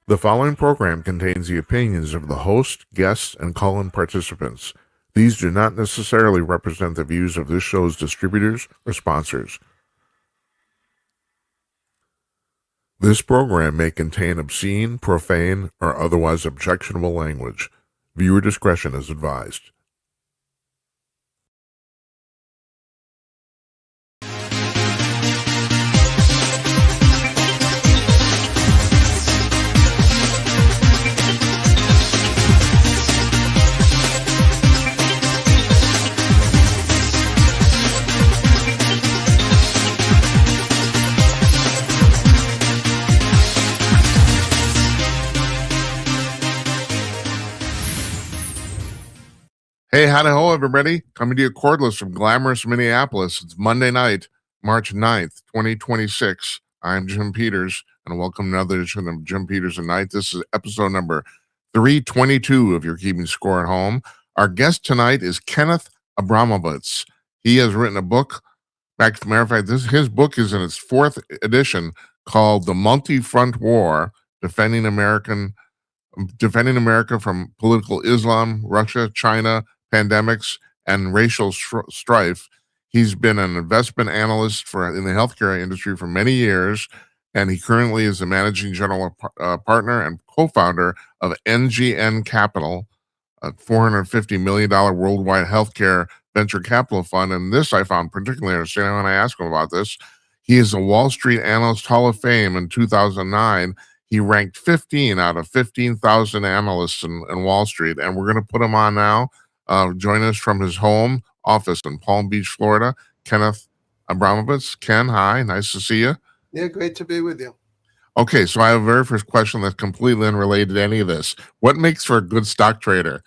The following program contains the opinions of the host, guests, and call-in participants. These do not necessarily represent the views of this show's distributors or sponsors. This program may contain obscene, profane, or otherwise objectionable language. Viewer discretion is advised. Hey, howdy ho, everybody. Coming to you cordless from glamorous Minneapolis. It's Monday night, March 9th, 2026. I'm Jim Peters, and welcome to another edition of Jim Peters at Night. This is episode number 322 of Your Keeping Score at Home. Our guest tonight is Kenneth Abramowitz. He has written a book. As a matter of fact, his book is in its fourth edition called The Multi-Front War, Defending America from Political Islam, Russia, China, pandemics, and racial strife. He's been an investment analyst in the healthcare industry for many years, and he currently is the managing general partner and co-founder of NGN Capital, a $450 million worldwide healthcare venture capital fund. And this I found particularly interesting when I asked him about this. He is a Wall Street Analyst Hall of Fame in 2009. He ranked 15 out of 15,000 analysts in Wall Street, and we're going to put him on now. Join us from his home office in Palm Beach, Florida, Kenneth Abramowitz. Ken, hi, nice to see you. Yeah, great to be with you. Okay, so I have a very first question that's completely unrelated to any of this. What makes for a good stock trader?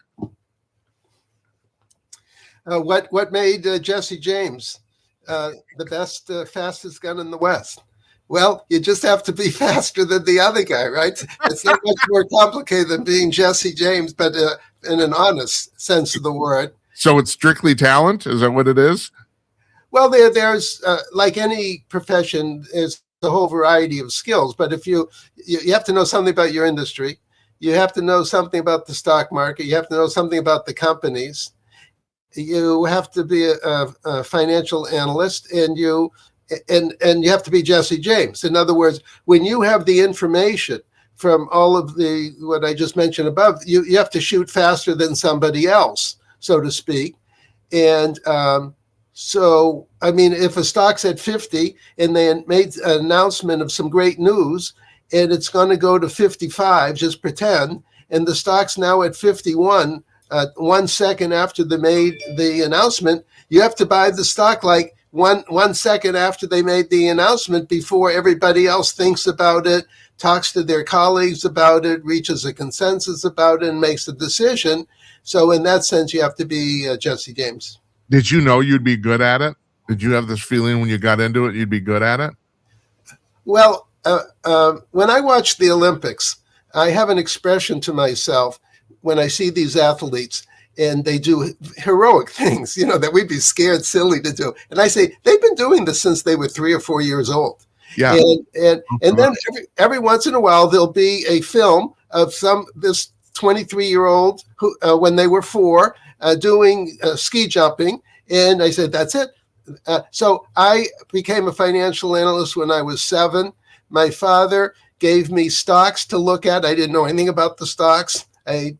What made Jesse James the best, fastest gun in the West? Well, you just have to be faster than the other guy, right? It's not much more complicated than being Jesse James, but in an honest sense of the word. So it's strictly talent? Is that what it is? Well, there's like any profession, there's a whole variety of skills. But if you have to know something about your industry, you have to know something about the stock market, you have to know something about the companies, you have to be a financial analyst, and you have to be Jesse James. In other words, when you have the information from all of what I just mentioned above, you have to shoot faster than somebody else, so to speak. And so, I mean, if a stock's at 50 and they made an announcement of some great news and it's going to go to 55, just pretend, and the stock's now at 51, 1 second after they made the announcement, you have to buy the stock like one second after they made the announcement before everybody else thinks about it, talks to their colleagues about it, reaches a consensus about it, and makes a decision. So in that sense, you have to be Jesse James. Did you know you'd be good at it? Did you have this feeling when you got into it, you'd be good at it? Well, when I watch the Olympics, I have an expression to myself when I see these athletes and they do heroic things, that we'd be scared silly to do. And I say, they've been doing this since they were 3 or 4 years old. Yeah. And then every once in a while, there'll be a film of this 23-year-old who, when they were 4, doing ski jumping. And I said, that's it. So I became a financial analyst when I was 7. My father gave me stocks to look at. I didn't know anything about the stocks. I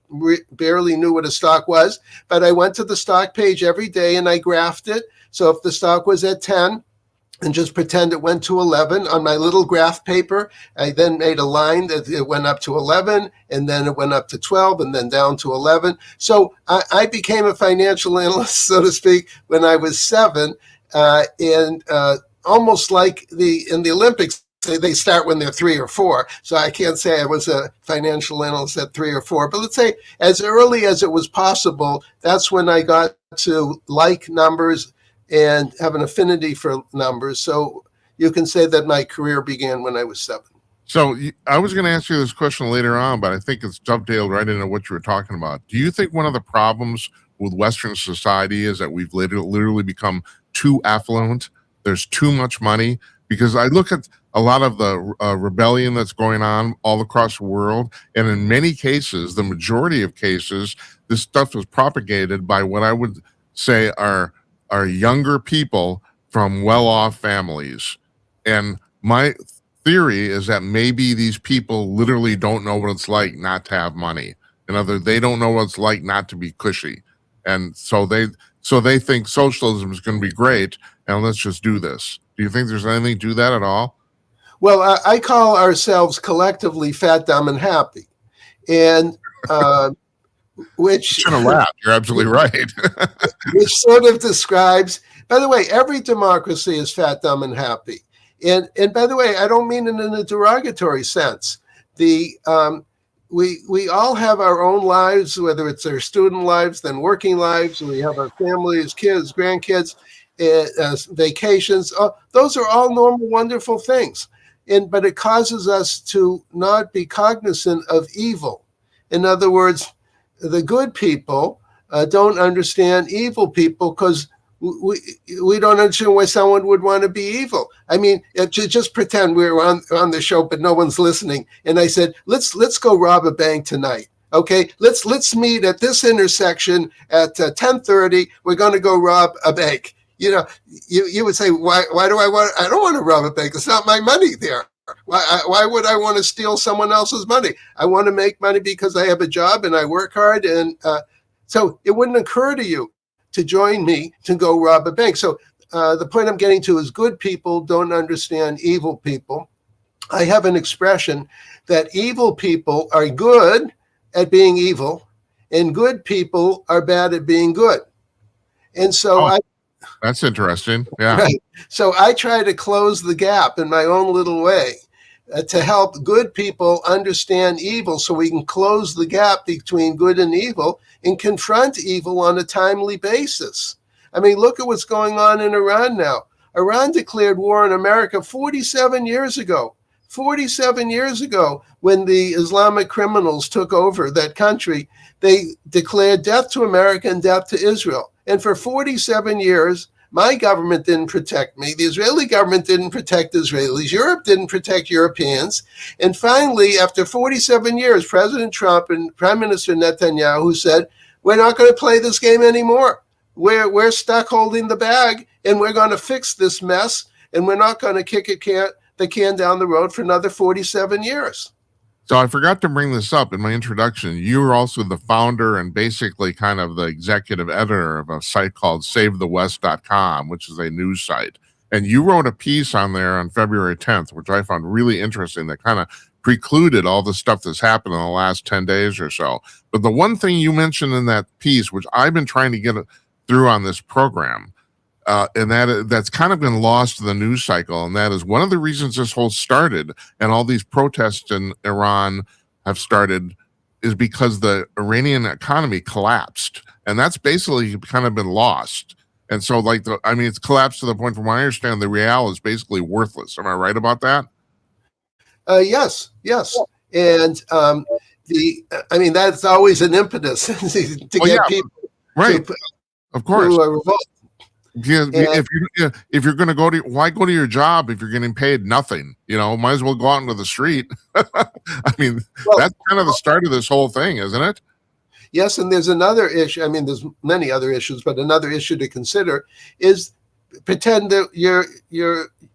barely knew what a stock was, but I went to the stock page every day and I graphed it. So if the stock was at 10, and just pretend it went to 11 on my little graph paper, I then made a line that it went up to 11, and then it went up to 12, and then down to 11. So I became a financial analyst, so to speak, when I was 7, and almost like in the Olympics, they start when they're 3 or 4. So I can't say I was a financial analyst at 3 or 4, but let's say as early as it was possible, that's when I got to like numbers and have an affinity for numbers. So you can say that my career began when I was 7. So I was going to ask you this question later on, but I think it's dovetailed right into what you were talking about. Do you think one of the problems with Western society is that we've literally become too affluent? There's too much money. because I look at a lot of the rebellion that's going on all across the world, and in many cases, the majority of cases, this stuff is propagated by what I would say are younger people from well-off families. And my theory is that maybe these people literally don't know what it's like not to have money. They don't know what it's like not to be cushy. And so they think socialism is going to be great, and let's just do this. Do you think there's anything to that at all? Well, I call ourselves collectively fat, dumb, and happy. And which you shouldn't have laughed. You're absolutely right. which sort of describes, by the way, every democracy is fat, dumb, and happy. And by the way, I don't mean it in a derogatory sense. We all have our own lives, whether it's our student lives, then working lives. We have our families, kids, grandkids, vacations. Those are all normal, wonderful things. But it causes us to not be cognizant of evil. In other words, the good people don't understand evil people because we don't understand why someone would want to be evil. I mean, just pretend we're on the show, but no one's listening. And I said, let's go rob a bank tonight. Okay, let's meet at this intersection at 10:30. We're going to go rob a bank. You would say, why do I don't want to rob a bank. It's not my money there. Why would I want to steal someone else's money? I want to make money because I have a job and I work hard. And so it wouldn't occur to you to join me to go rob a bank. So the point I'm getting to is good people don't understand evil people. I have an expression that evil people are good at being evil and good people are bad at being good. And so that's interesting. Yeah. Right. So I try to close the gap in my own little way to help good people understand evil so we can close the gap between good and evil and confront evil on a timely basis. I mean, look at what's going on in Iran now. Iran declared war on America 47 years ago. 47 years ago, when the Islamic criminals took over that country, they declared death to America and death to Israel. And for 47 years, my government didn't protect me. The Israeli government didn't protect Israelis. Europe didn't protect Europeans. And finally, after 47 years, President Trump and Prime Minister Netanyahu said, we're not going to play this game anymore. We're stuck holding the bag, and we're going to fix this mess, and we're not going to kick the can down the road for another 47 years. So I forgot to bring this up in my introduction. You were also the founder and basically kind of the executive editor of a site called SaveTheWest.com, which is a news site. And you wrote a piece on there on February 10th, which I found really interesting, that kind of precluded all the stuff that's happened in the last 10 days or so. But the one thing you mentioned in that piece, which I've been trying to get through on this program, and that's kind of been lost to the news cycle, and that is one of the reasons this whole started and all these protests in Iran have started is because the Iranian economy collapsed, and that's basically kind of been lost. And so, it's collapsed to the point, from what I understand, the real is basically worthless. Am I right about that? Yes. And that's always an impetus to get people right. Of course. to revolt. Yeah, if you're going to why go to your job if you're getting paid nothing? Might as well go out into the street. That's kind of the start of this whole thing, isn't it? Yes, and there's another issue. There's many other issues, but another issue to consider is pretend that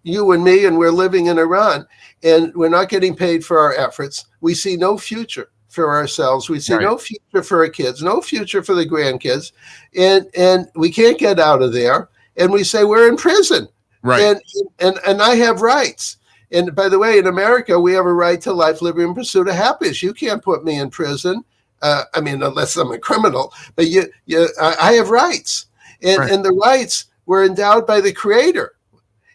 you and me, and we're living in Iran, and we're not getting paid for our efforts. We see no future for ourselves. We see no future for our kids, no future for the grandkids, and we can't get out of there. And we say we're in prison, right? And I have rights. And by the way, in America, we have a right to life, liberty, and pursuit of happiness. You can't put me in prison. Unless I'm a criminal. But I have rights, and the rights were endowed by the Creator.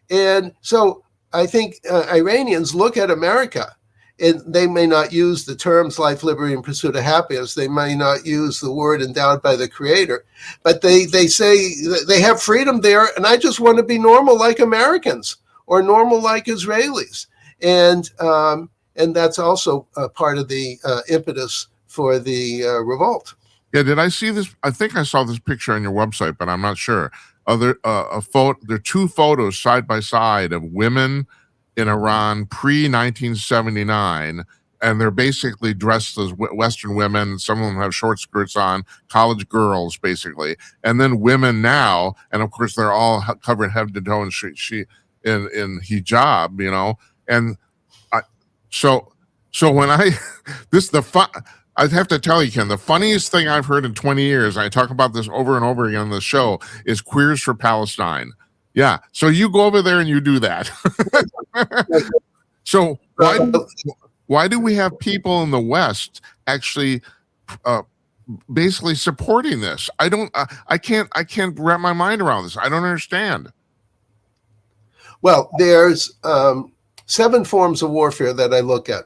And so I think Iranians look at America, and they may not use the terms life, liberty, and pursuit of happiness. They may not use the word endowed by the Creator, but they say they have freedom there. And I just want to be normal like Americans or normal like Israelis. And that's also part of the impetus for the revolt. Yeah, did I see this? I think I saw this picture on your website, but I'm not sure. There are two photos side by side of women in Iran pre 1979, and they're basically dressed as Western women. Some of them have short skirts on, college girls, basically, and then women now, and of course they're all covered head to toe in hijab, and I, so when I this the fun. I'd have to tell you, Ken, the funniest thing I've heard in 20 years, I talk about this over and over again on the show, is Queers for Palestine. Yeah. So you go over there and you do that. So why do we have people in the West actually basically supporting this? I can't wrap my mind around this. I don't understand. Well, there's 7 forms of warfare that I look at.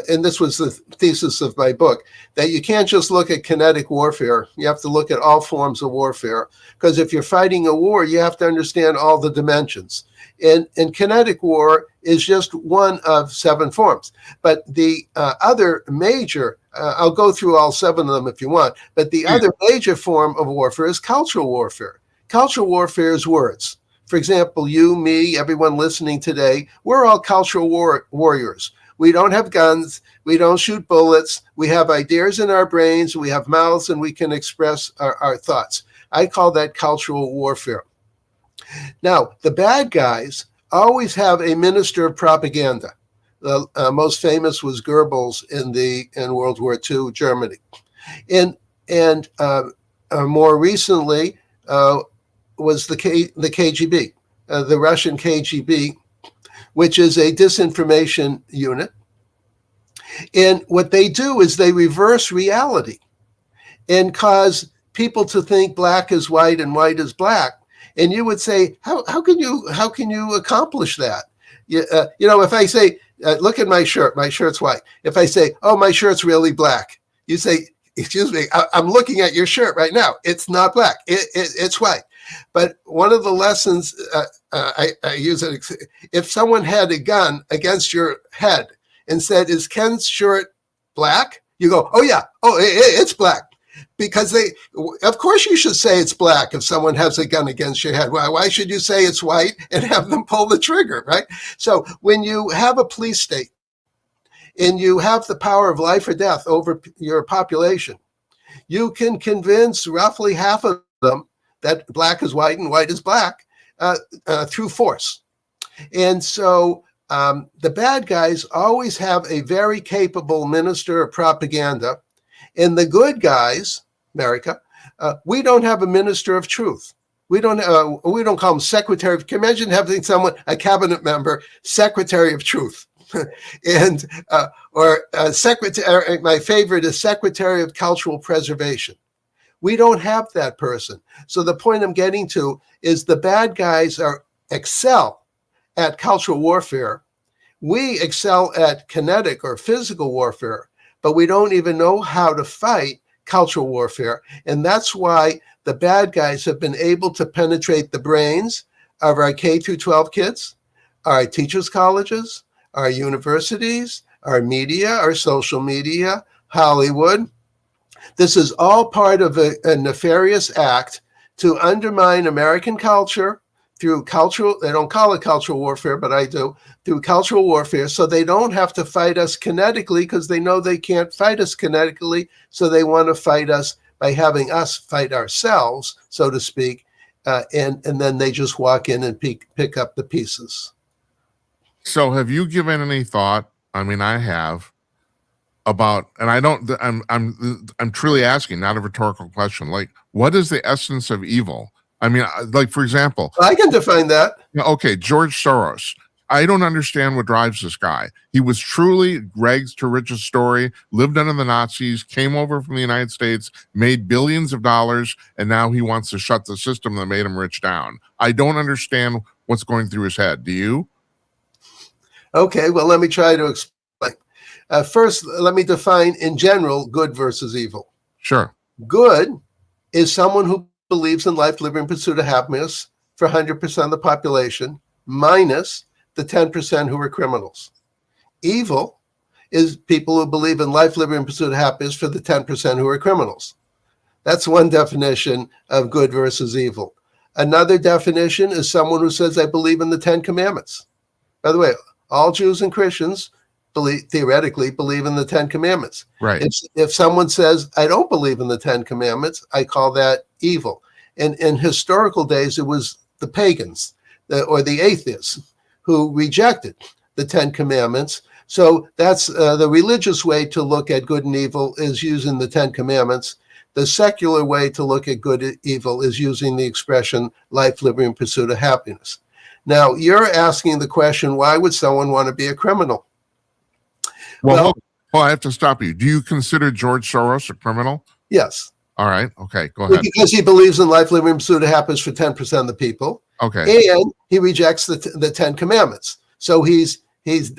And this was the thesis of my book, that you can't just look at kinetic warfare. You have to look at all forms of warfare, because if you're fighting a war, you have to understand all the dimensions. And kinetic war is just one of 7 forms. But the other major, I'll go through all 7 of them if you want, but the other major form of warfare is cultural warfare. Cultural warfare is words. For example, you, me, everyone listening today, we're all cultural warriors. We don't have guns. We don't shoot bullets. We have ideas in our brains. We have mouths, and we can express our thoughts. I call that cultural warfare. Now, the bad guys always have a minister of propaganda. The most famous was Goebbels in World War II, Germany. And more recently was the KGB, the Russian KGB, which is a disinformation unit. And what they do is they reverse reality and cause people to think black is white and white is black. And you would say, how can you accomplish that? If I say, look at my shirt's white. If I say, oh, my shirt's really black, you say, excuse me, I'm looking at your shirt right now. It's not black. It's white. But one of the lessons I use it, if someone had a gun against your head and said, is Ken's shirt black? You go, oh yeah, it's black. Because of course you should say it's black if someone has a gun against your head. Why should you say it's white and have them pull the trigger, right? So when you have a police state and you have the power of life or death over your population, you can convince roughly half of them that black is white and white is black through force. And so the bad guys always have a very capable minister of propaganda. And the good guys, America, we don't have a minister of truth. We don't call him secretary. Can you imagine having someone, a cabinet member, secretary of truth? And or secretary, my favorite is secretary of cultural preservation. We don't have that person. So the point I'm getting to is the bad guys excel at cultural warfare. We excel at kinetic or physical warfare, but we don't even know how to fight cultural warfare. And that's why the bad guys have been able to penetrate the brains of our K through 12 kids, our teachers' colleges, our universities, our media, our social media, Hollywood. This is all part of a nefarious act to undermine American culture through cultural, they don't call it cultural warfare, but I do, through cultural warfare, so they don't have to fight us kinetically because they know they can't fight us kinetically, so they want to fight us by having us fight ourselves, so to speak, and then they just walk in and pick up the pieces. So have you given any thought, I mean, I have, about, and I'm truly asking, not a rhetorical question, like, what is the essence of evil? I mean, like, for example, I can define that. Okay, George Soros. I don't understand what drives this guy. He was truly rags to riches story, lived under the Nazis, came over from the United States, made billions of dollars, and now he wants to shut the system that made him rich down. I don't understand what's going through his head. Do you? Okay, well, let me try to explain. First, let me define in general good versus evil. Sure. Good is someone who believes in life, liberty, and pursuit of happiness for 100% of the population, minus the 10% who are criminals. Evil is people who believe in life, liberty, and pursuit of happiness for the 10% who are criminals. That's one definition of good versus evil. Another definition is someone who says, I believe in the Ten Commandments. By the way, all Jews and Christians theoretically believe in the Ten Commandments. Right. If someone says, I don't believe in the Ten Commandments, I call that evil. And in historical days, it was the pagans or the atheists who rejected the Ten Commandments. So that's the religious way to look at good and evil is using the Ten Commandments. The secular way to look at good and evil is using the expression life, liberty, and pursuit of happiness. Now, you're asking the question, why would someone want to be a criminal? Well, I have to stop you. Do you consider George Soros a criminal? Yes. All right. Okay, go ahead. Because he believes in life, liberty, and pursuit of happiness for 10% of the people. Okay. And he rejects the Ten Commandments. So he's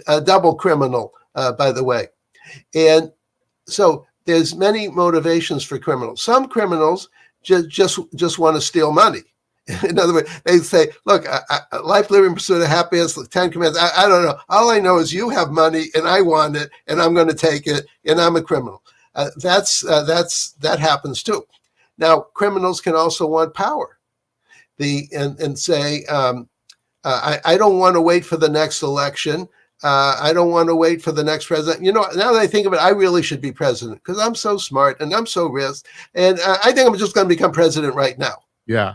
a double criminal, by the way. And so there's many motivations for criminals. Some criminals just want to steal money. In other words, they say, look, life, liberty, and pursuit of happiness, the Ten Commandments, I don't know. All I know is you have money and I want it and I'm going to take it and I'm a criminal. That happens too. Now, criminals can also want power. And say, I don't want to wait for the next election. I don't want to wait for the next president. You know, now that I think of it, I really should be president because I'm so smart and I'm so rich. And I think I'm just going to become president right now. Yeah.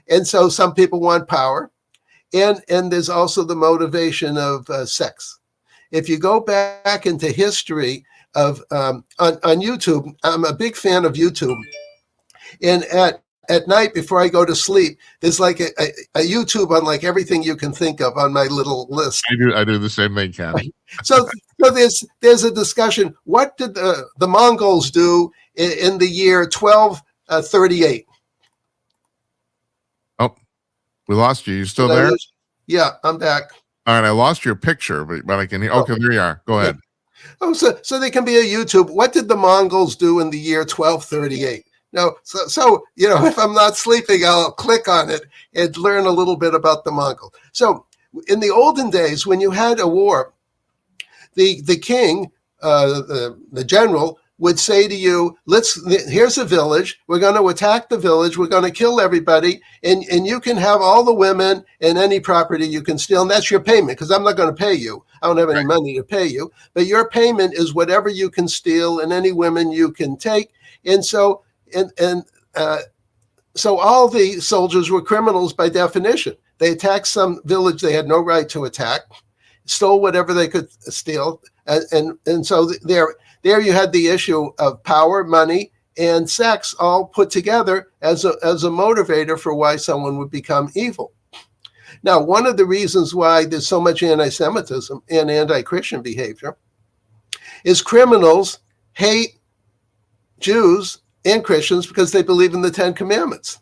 And so some people want power. And there's also the motivation of sex. If you go back into history of on YouTube, I'm a big fan of YouTube. And at night before I go to sleep, there's like a YouTube on like everything you can think of on my little list. I do the same thing, Ken. So there's a discussion. What did the Mongols do in the year 1238? Oh, we lost you. You still there? Yeah, I'm back. All right, I lost your picture, but I can hear. Okay, there you are. Go ahead. Oh, so there can be a YouTube. What did the Mongols do in the year 1238? No, so you know, if I'm not sleeping, I'll click on it and learn a little bit about the Mongol. So in the olden days, when you had a war, the king, the general, would say to you, here's a village. We're going to attack the village. We're going to kill everybody. And you can have all the women and any property you can steal. And that's your payment because I'm not going to pay you. I don't have any money to pay you. But your payment is whatever you can steal and any women you can take. And so so all the soldiers were criminals by definition. They attacked some village they had no right to attack, stole whatever they could steal. And so there you had the issue of power, money, and sex all put together as a motivator for why someone would become evil. Now, one of the reasons why there's so much anti-Semitism and anti-Christian behavior is criminals hate Jews and Christians because they believe in the Ten Commandments.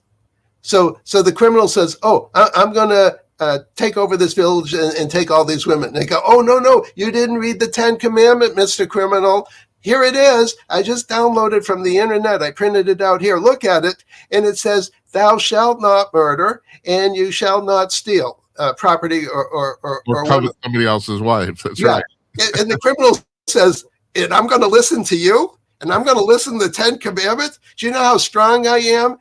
So the criminal says, oh, I'm going to take over this village and take all these women. And they go, oh, no, you didn't read the Ten Commandment, Mr. Criminal. Here it is. I just downloaded from the internet. I printed it out here. Look at it. And it says, thou shalt not murder and you shall not steal property or covet somebody else's wife. That's right. And the criminal says, and I'm going to listen to you. And I'm going to listen to the Ten Commandments. Do you know how strong I am?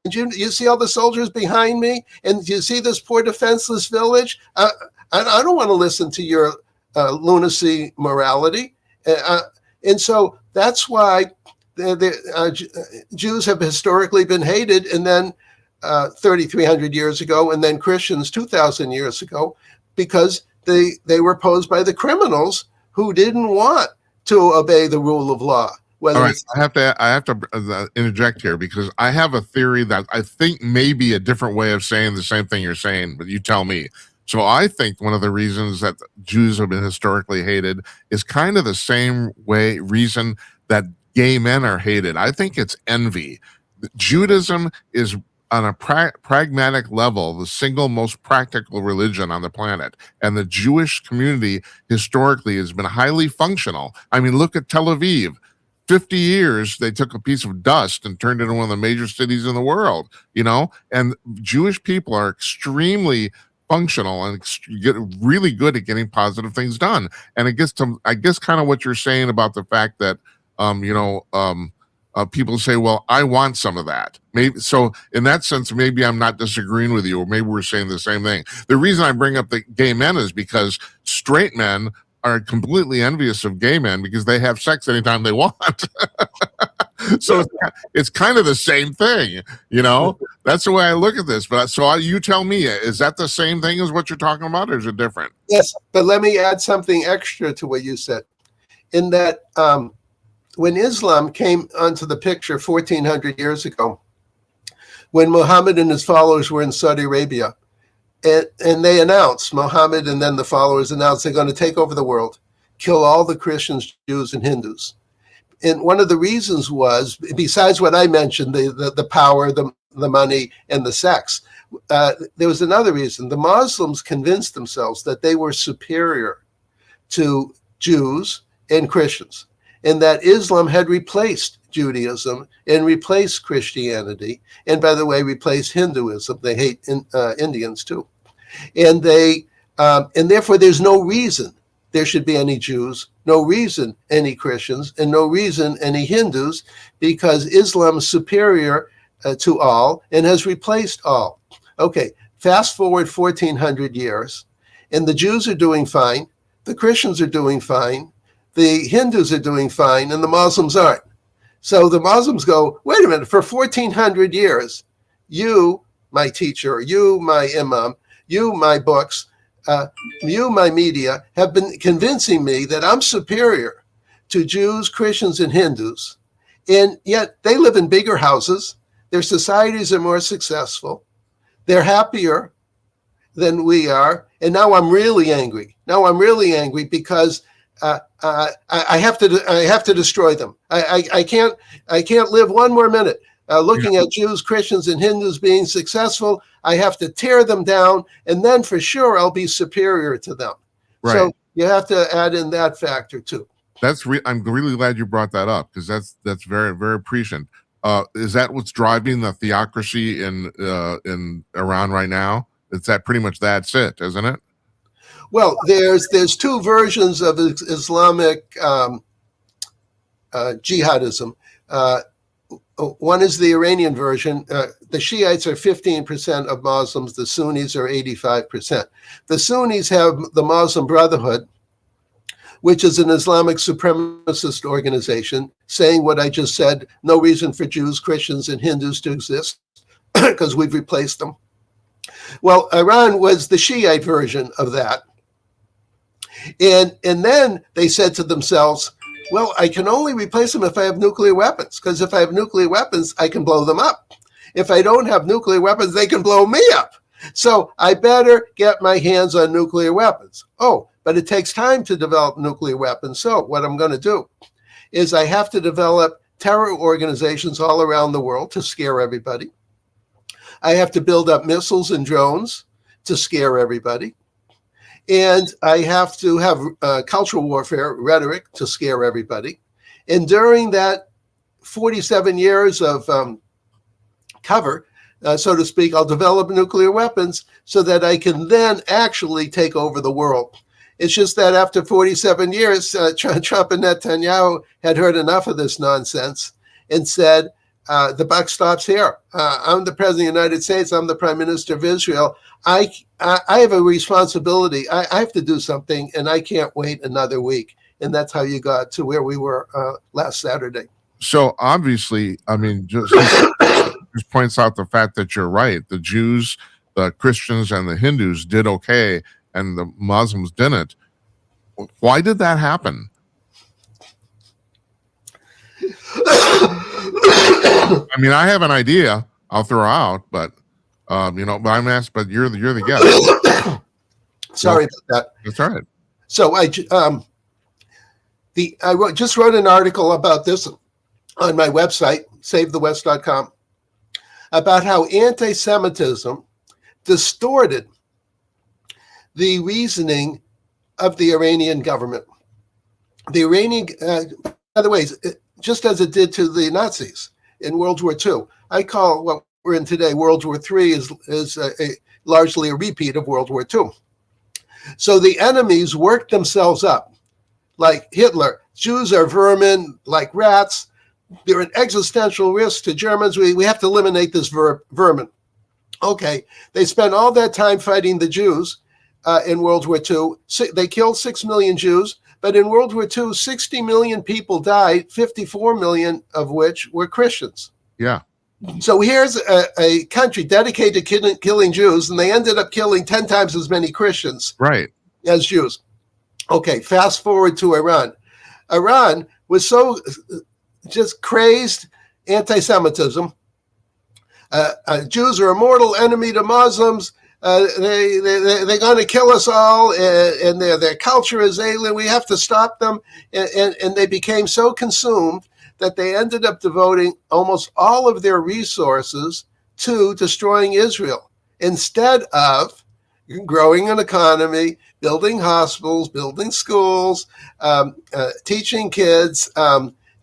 And you see all the soldiers behind me? And you see this poor defenseless village? I don't want to listen to your lunacy morality. And so that's why Jews have historically been hated. And then 3,300 years ago, and then Christians 2,000 years ago, because they were posed by the criminals who didn't want to obey the rule of law. All right, I have to interject here because I have a theory that I think may be a different way of saying the same thing you're saying, but you tell me. So I think one of the reasons that Jews have been historically hated is kind of the same reason that gay men are hated. I think it's envy. Judaism is on a pragmatic level, the single most practical religion on the planet. And the Jewish community historically has been highly functional. I mean, look at Tel Aviv. 50 years, they took a piece of dust and turned it into one of the major cities in the world, you know? And Jewish people are extremely functional and get really good at getting positive things done. And it gets to, I guess, kind of what you're saying about the fact that, people say, well, I want some of that. Maybe so. In that sense, maybe I'm not disagreeing with you, or maybe we're saying the same thing. The reason I bring up the gay men is because straight men are completely envious of gay men because they have sex anytime they want. So it's kind of the same thing, you know. That's the way I look at this. But you tell me, is that the same thing as what you're talking about, or is it different? Yes, but let me add something extra to what you said. In that, when Islam came onto the picture 1,400 years ago, when Muhammad and his followers were in Saudi Arabia, and they announced, Muhammad and then the followers announced they're going to take over the world, kill all the Christians, Jews, and Hindus. And one of the reasons was, besides what I mentioned, the power, the money, and the sex, there was another reason. The Muslims convinced themselves that they were superior to Jews and Christians, and that Islam had replaced Judaism and replaced Christianity, and by the way, replaced Hinduism. They hate Indians too, and therefore there's no reason there should be any Jews, no reason any Christians, and no reason any Hindus, because Islam is superior to all and has replaced all. Okay, fast forward 1,400 years, and the Jews are doing fine, the Christians are doing fine, the Hindus are doing fine, and the Muslims aren't. So the Muslims go, wait a minute, for 1,400 years, you, my teacher, you, my imam, you, my books, you, my media, have been convincing me that I'm superior to Jews, Christians, and Hindus. And yet they live in bigger houses. Their societies are more successful. They're happier than we are. And now I'm really angry. Because I have to destroy them. I can't live one more minute looking at Jews, Christians, and Hindus being successful. I have to tear them down, and then for sure I'll be superior to them. Right. So you have to add in that factor too. I'm really glad you brought that up, because that's very, very prescient. Is that what's driving the theocracy in Iran right now? It's that pretty much that's it, isn't it? Well, there's two versions of Islamic jihadism. One is the Iranian version. The Shiites are 15% of Muslims. The Sunnis are 85%. The Sunnis have the Muslim Brotherhood, which is an Islamic supremacist organization, saying what I just said: no reason for Jews, Christians, and Hindus to exist because we've replaced them. Well, Iran was the Shiite version of that. And then they said to themselves, well, I can only replace them if I have nuclear weapons, because if I have nuclear weapons, I can blow them up. If I don't have nuclear weapons, they can blow me up. So I better get my hands on nuclear weapons. Oh, but it takes time to develop nuclear weapons. So what I'm going to do is I have to develop terror organizations all around the world to scare everybody. I have to build up missiles and drones to scare everybody. And I have to have cultural warfare rhetoric to scare everybody. And during that 47 years of cover, so to speak, I'll develop nuclear weapons so that I can then actually take over the world. It's just that after 47 years, Trump and Netanyahu had heard enough of this nonsense and said, the buck stops here. I'm the president of the United States. I'm the prime minister of Israel. I have a responsibility. I have to do something, and I can't wait another week. And that's how you got to where we were last Saturday. So obviously, I mean, just points out the fact that you're right. The Jews, the Christians, and the Hindus did okay, and the Muslims didn't. Why did that happen? I mean, I have an idea I'll throw out, but but I'm asked. But you're the guest. Sorry about that. That's all right. So I just wrote an article about this on my website, SaveTheWest.com, about how anti-Semitism distorted the reasoning of the Iranian government. The Iranian, by the way, just as it did to the Nazis in World War II. I call what we're in today World War III is largely a repeat of World War II. So the enemies worked themselves up like Hitler. Jews are vermin like rats. They're an existential risk to Germans. We have to eliminate this vermin. Okay, they spent all that time fighting the Jews in World War II. They killed 6 million Jews, but in World War II, 60 million people died, 54 million of which were Christians. Yeah. So here's a country dedicated to killing Jews, and they ended up killing 10 times as many Christians as Jews. Okay, fast forward to Iran. Iran was so just crazed anti-Semitism. Jews are a mortal enemy to Muslims. They're going to kill us all, and their culture is alien. We have to stop them. And they became so consumed that they ended up devoting almost all of their resources to destroying Israel instead of growing an economy, building hospitals, building schools, teaching kids,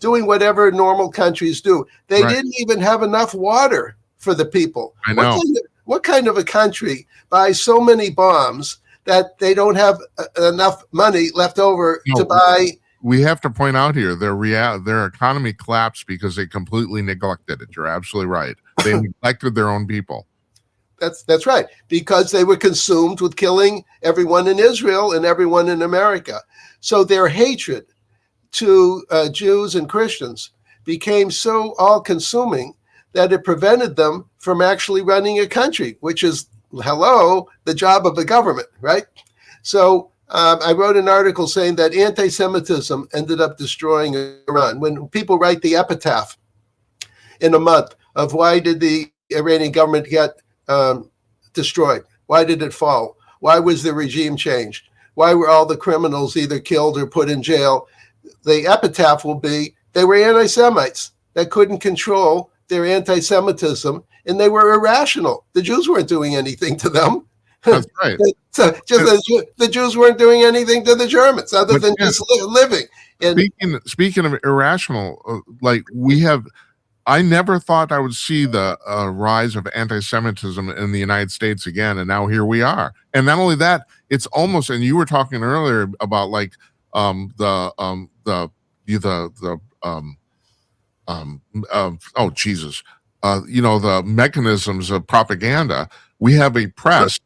doing whatever normal countries do. They didn't even have enough water for the people. I know. What kind of a country buys so many bombs that they don't have enough money left over to buy? We have to point out here their economy collapsed because they completely neglected it. You're absolutely right. They neglected their own people. That's right, because they were consumed with killing everyone in Israel and everyone in America. So their hatred to Jews and Christians became so all-consuming that it prevented them from actually running a country, which is, the job of the government, right? So I wrote an article saying that anti-Semitism ended up destroying Iran. When people write the epitaph in a month of why did the Iranian government get destroyed? Why did it fall? Why was the regime changed? Why were all the criminals either killed or put in jail? The epitaph will be, they were anti-Semites that couldn't control their anti-Semitism, and they were irrational. The Jews weren't doing anything to them. That's right. So the Jews weren't doing anything to the Germans other than just living. And speaking of irrational, I never thought I would see the rise of anti-Semitism in the United States again, and now here we are. And not only that, it's almost. And you were talking earlier about the mechanisms of propaganda. We have a press.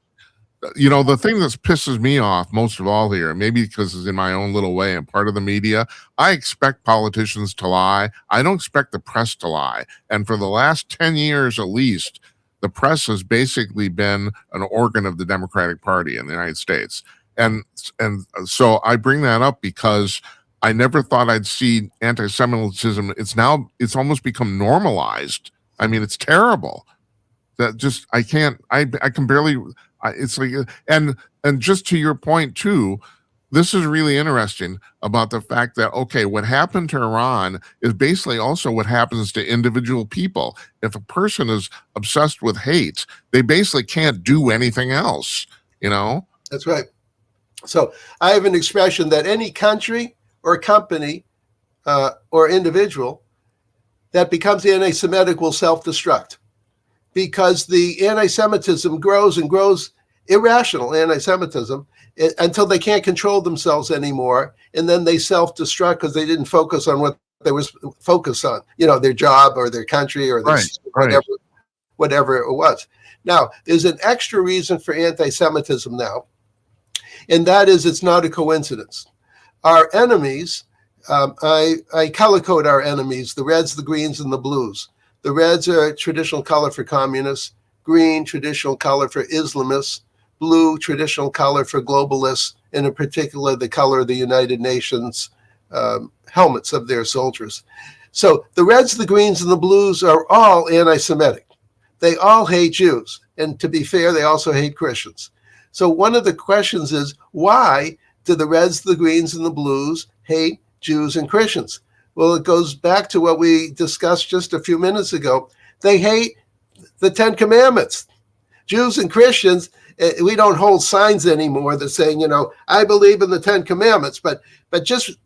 The thing that pisses me off most of all here, maybe because it's in my own little way and part of the media, I expect politicians to lie. I don't expect the press to lie. And for the last 10 years at least, the press has basically been an organ of the Democratic Party in the United States. And so I bring that up because I never thought I'd see anti-Semitism. It's almost become normalized. I mean, it's terrible. That just, I can barely, it's like, and just to your point too, this is really interesting about the fact that, okay, what happened to Iran is basically also what happens to individual people. If a person is obsessed with hate, they basically can't do anything else, That's right. So I have an expression that any country or company or individual that becomes anti-Semitic will self-destruct, because the anti-Semitism grows and grows, irrational anti-Semitism, until they can't control themselves anymore. And then they self-destruct because they didn't focus on what they were focused on, their job or their country or whatever it was. Now, there's an extra reason for anti-Semitism now, and that is it's not a coincidence. Our enemies, I color code our enemies, the reds, the greens, and the blues. The reds are traditional color for communists, green, traditional color for Islamists, blue, traditional color for globalists, and in particular, the color of the United Nations helmets of their soldiers. So the reds, the greens, and the blues are all anti-Semitic. They all hate Jews. And to be fair, they also hate Christians. So one of the questions is, why do the reds, the greens, and the blues hate Jews and Christians? Well, it goes back to what we discussed just a few minutes ago. They hate the 10 Commandments. Jews and Christians, we don't hold signs anymore that saying, I believe in the 10 Commandments, but just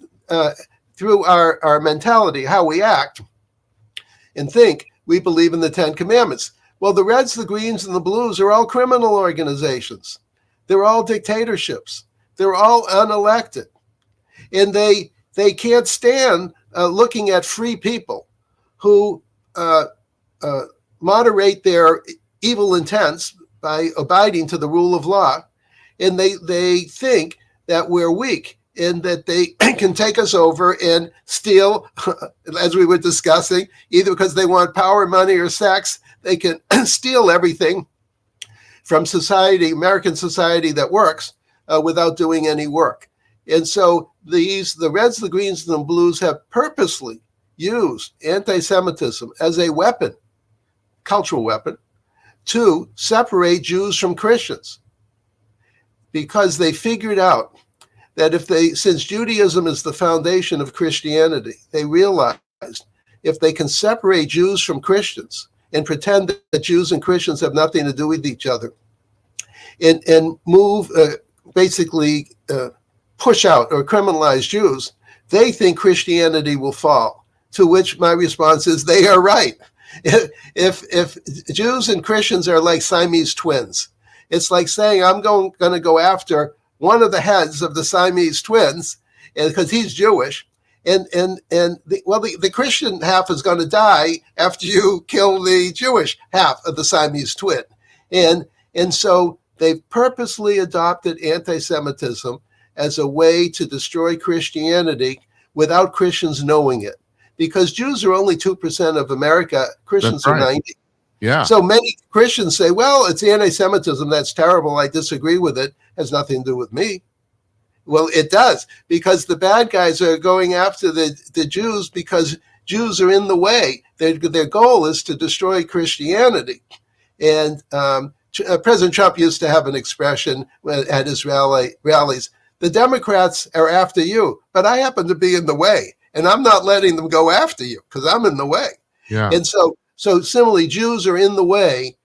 through our mentality, how we act and think, we believe in the 10 Commandments. Well, the Reds, the Greens, and the Blues are all criminal organizations. They're all dictatorships. They're all unelected. And they can't stand looking at free people who moderate their evil intents by abiding to the rule of law, and they think that we're weak and that they can take us over and steal, as we were discussing, either because they want power, money, or sex. They can steal everything from society, American society that works, without doing any work. And so the Reds, the Greens, and the Blues have purposely used anti-Semitism as a weapon, cultural weapon, to separate Jews from Christians, because they figured out that since Judaism is the foundation of Christianity, they realized if they can separate Jews from Christians and pretend that Jews and Christians have nothing to do with each other, and move, basically push out or criminalize Jews, they think Christianity will fall. To which my response is, they are right. If Jews and Christians are like Siamese twins, it's like saying I'm going to go after one of the heads of the Siamese twins, because he's Jewish, and the Christian half is going to die after you kill the Jewish half of the Siamese twin, and so they've purposely adopted anti-Semitism as a way to destroy Christianity without Christians knowing it. Because Jews are only 2% of America, Christians are 90%. Yeah. So many Christians say, well, it's anti-Semitism. That's terrible. I disagree with it. It has nothing to do with me. Well, it does, because the bad guys are going after the Jews because Jews are in the way. Their goal is to destroy Christianity. And President Trump used to have an expression at his rallies, the Democrats are after you, but I happen to be in the way. And I'm not letting them go after you because I'm in the way. Yeah. And so similarly, Jews are in the way,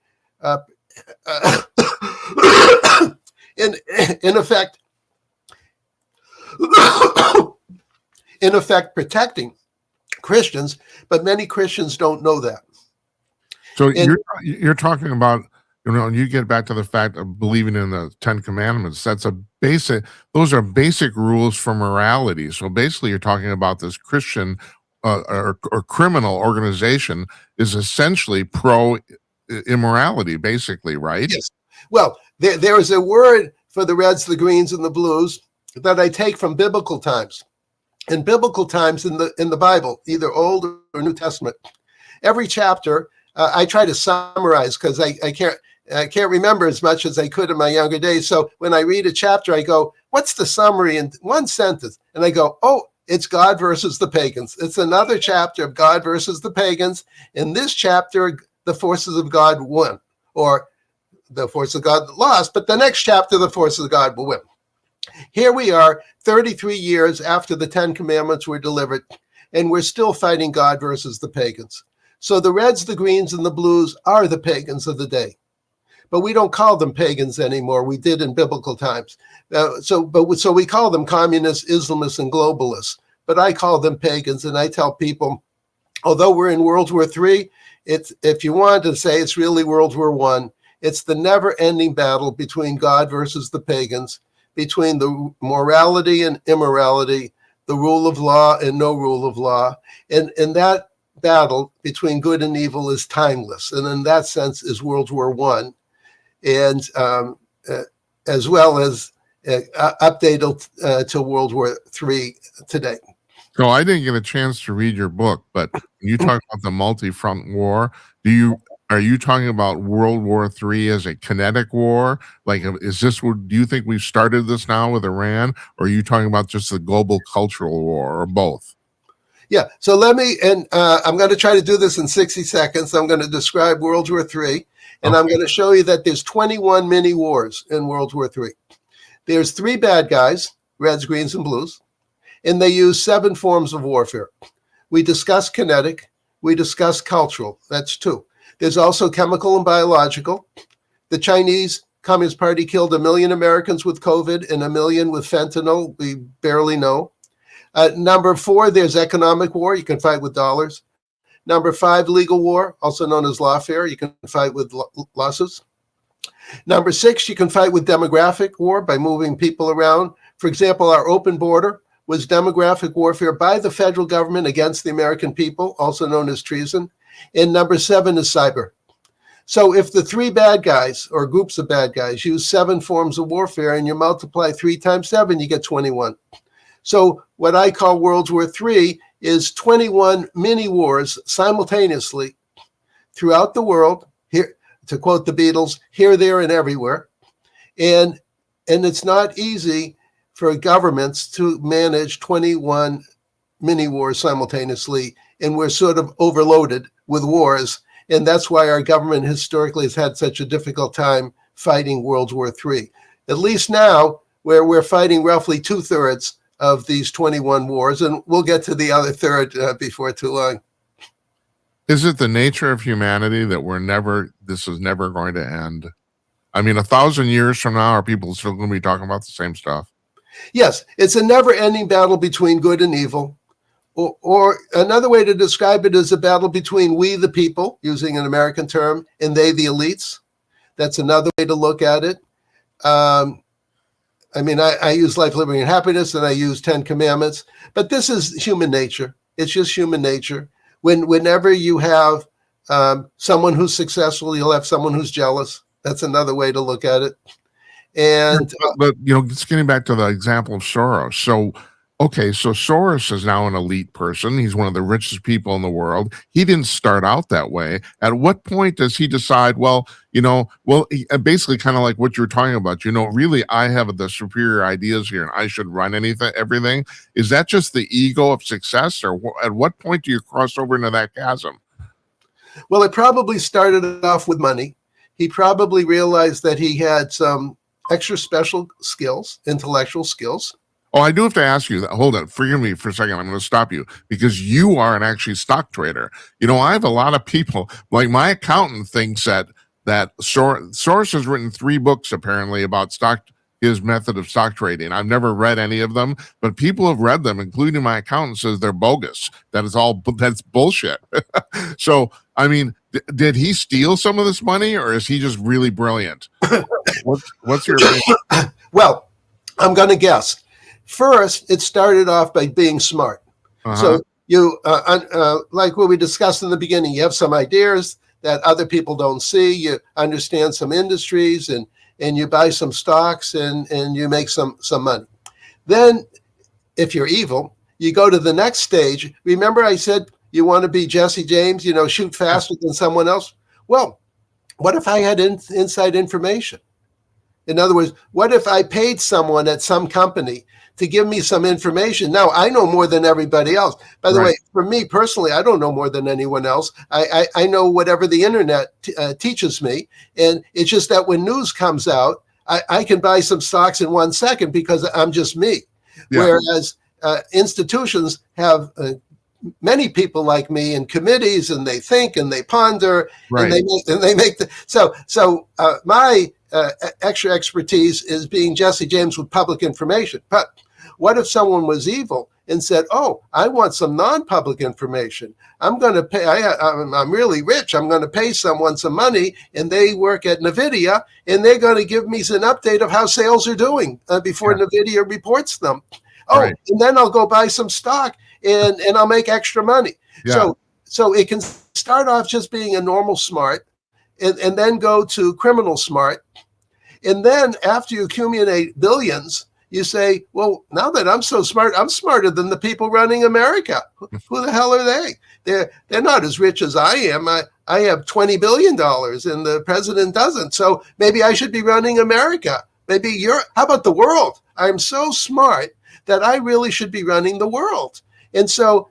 in effect protecting Christians, but many Christians don't know that. So you're talking about, you get back to the fact of believing in the 10 Commandments. Those are basic rules for morality. So basically you're talking about this Christian or criminal organization is essentially pro-immorality, basically, right? Yes. Well, there is a word for the Reds, the Greens, and the Blues that I take from biblical times. In biblical times in the Bible, either Old or New Testament, every chapter, I try to summarize because I can't remember as much as I could in my younger days. So when I read a chapter, I go, what's the summary in one sentence? And I go, oh, it's God versus the pagans. It's another chapter of God versus the pagans. In this chapter, the forces of God won, or the forces of God lost, but the next chapter, the forces of God will win. Here we are, 33 years after the 10 Commandments were delivered, and we're still fighting God versus the pagans. So the Reds, the Greens, and the Blues are the pagans of the day. But we don't call them pagans anymore. We did in biblical times. So we call them communists, Islamists, and globalists. But I call them pagans, and I tell people, although we're in World War III, if you want to say it's really World War I, it's the never-ending battle between God versus the pagans, between the morality and immorality, the rule of law and no rule of law. And that battle between good and evil is timeless. And in that sense is World War I. And as well as updated to World War III today. So I didn't get a chance to read your book, but you talk about the multi-front war. Are you talking about World War III as a kinetic war? Like, do you think we've started this now with Iran, or are you talking about just the global cultural war, or both? Yeah. So I'm going to try to do this in 60 seconds. I'm going to describe World War III. And okay. I'm going to show you that there's 21 mini wars in World War III. There's 3 bad guys, Reds, Greens, and Blues, and they use 7 forms of warfare. We discuss kinetic. We discuss cultural. That's 2. There's also chemical and biological. The Chinese Communist Party killed 1 million Americans with COVID and 1 million with fentanyl. We barely know. Number 4, there's economic war. You can fight with dollars. Number 5, legal war, also known as lawfare. You can fight with lawsuits. Number 6, you can fight with demographic war by moving people around. For example, our open border was demographic warfare by the federal government against the American people, also known as treason. And number 7 is cyber. So if the 3 bad guys or groups of bad guys use 7 forms of warfare and you multiply 3 times 7, you get 21. So what I call World War III is 21 mini wars simultaneously throughout the world, here, to quote the Beatles, here, there, and everywhere. And it's not easy for governments to manage 21 mini wars simultaneously, and we're sort of overloaded with wars. And that's why our government historically has had such a difficult time fighting World War III. At least now, where we're fighting roughly 2/3 of these 21 wars, and we'll get to the other third before too long. Is it the nature of humanity that this is never going to end? I mean, 1,000 years from now, are people still going to be talking about the same stuff? Yes, it's a never-ending battle between good and evil. Or another way to describe it is a battle between we, the people, using an American term, and they, the elites. That's another way to look at it. I use life, liberty, and happiness, and I use 10 commandments. But this is human nature. It's just human nature. Whenever you have someone who's successful, you'll have someone who's jealous. That's another way to look at it. And but just getting back to the example of Soros. So Soros is now an elite person. He's one of the richest people in the world. He didn't start out that way. At what point does he decide, basically kind of like what you're talking about, really I have the superior ideas here and I should run everything. Is that just the ego of success, or at what point do you cross over into that chasm? Well, it probably started off with money. He probably realized that he had some extra special skills, intellectual skills. Oh, I do have to ask you that. Hold on. Forgive me for a second. I'm going to stop you because you are an actually stock trader. I have a lot of people, like my accountant thinks that Soros has written 3 books apparently about his method of stock trading. I've never read any of them, but people have read them, including my accountant says they're bogus. That's bullshit. So, I mean, did he steal some of this money, or is he just really brilliant? What's your opinion? Well, I'm going to guess. First, it started off by being smart. Uh-huh. So you, like what we discussed in the beginning, you have some ideas that other people don't see. You understand some industries, and you buy some stocks, and you make some money. Then, if you're evil, you go to the next stage. Remember I said you want to be Jesse James, shoot faster than someone else? Well, what if I had inside information? In other words, what if I paid someone at some company to give me some information? Now, I know more than everybody else. By the way, for me personally, I don't know more than anyone else. I know whatever the internet teaches me. And it's just that when news comes out, I can buy some stocks in 1 second because I'm just me. Yeah. Whereas institutions have many people like me in committees, and they think and they ponder, and they make my extra expertise is being Jesse James with public information. But what if someone was evil and said, "Oh, I want some non-public information. I'm going to pay. I'm really rich. I'm going to pay someone some money, and they work at NVIDIA, and they're going to give me an update of how sales are doing before NVIDIA reports them. And then I'll go buy some stock, and I'll make extra money." Yeah. So it can start off just being a normal smart, and then go to criminal smart. And then after you accumulate billions, you say, well, now that I'm so smart, I'm smarter than the people running America. Who the hell are they? They're not as rich as I am. I have $20 billion and the president doesn't. So maybe I should be running America. How about the world? I'm so smart that I really should be running the world. And so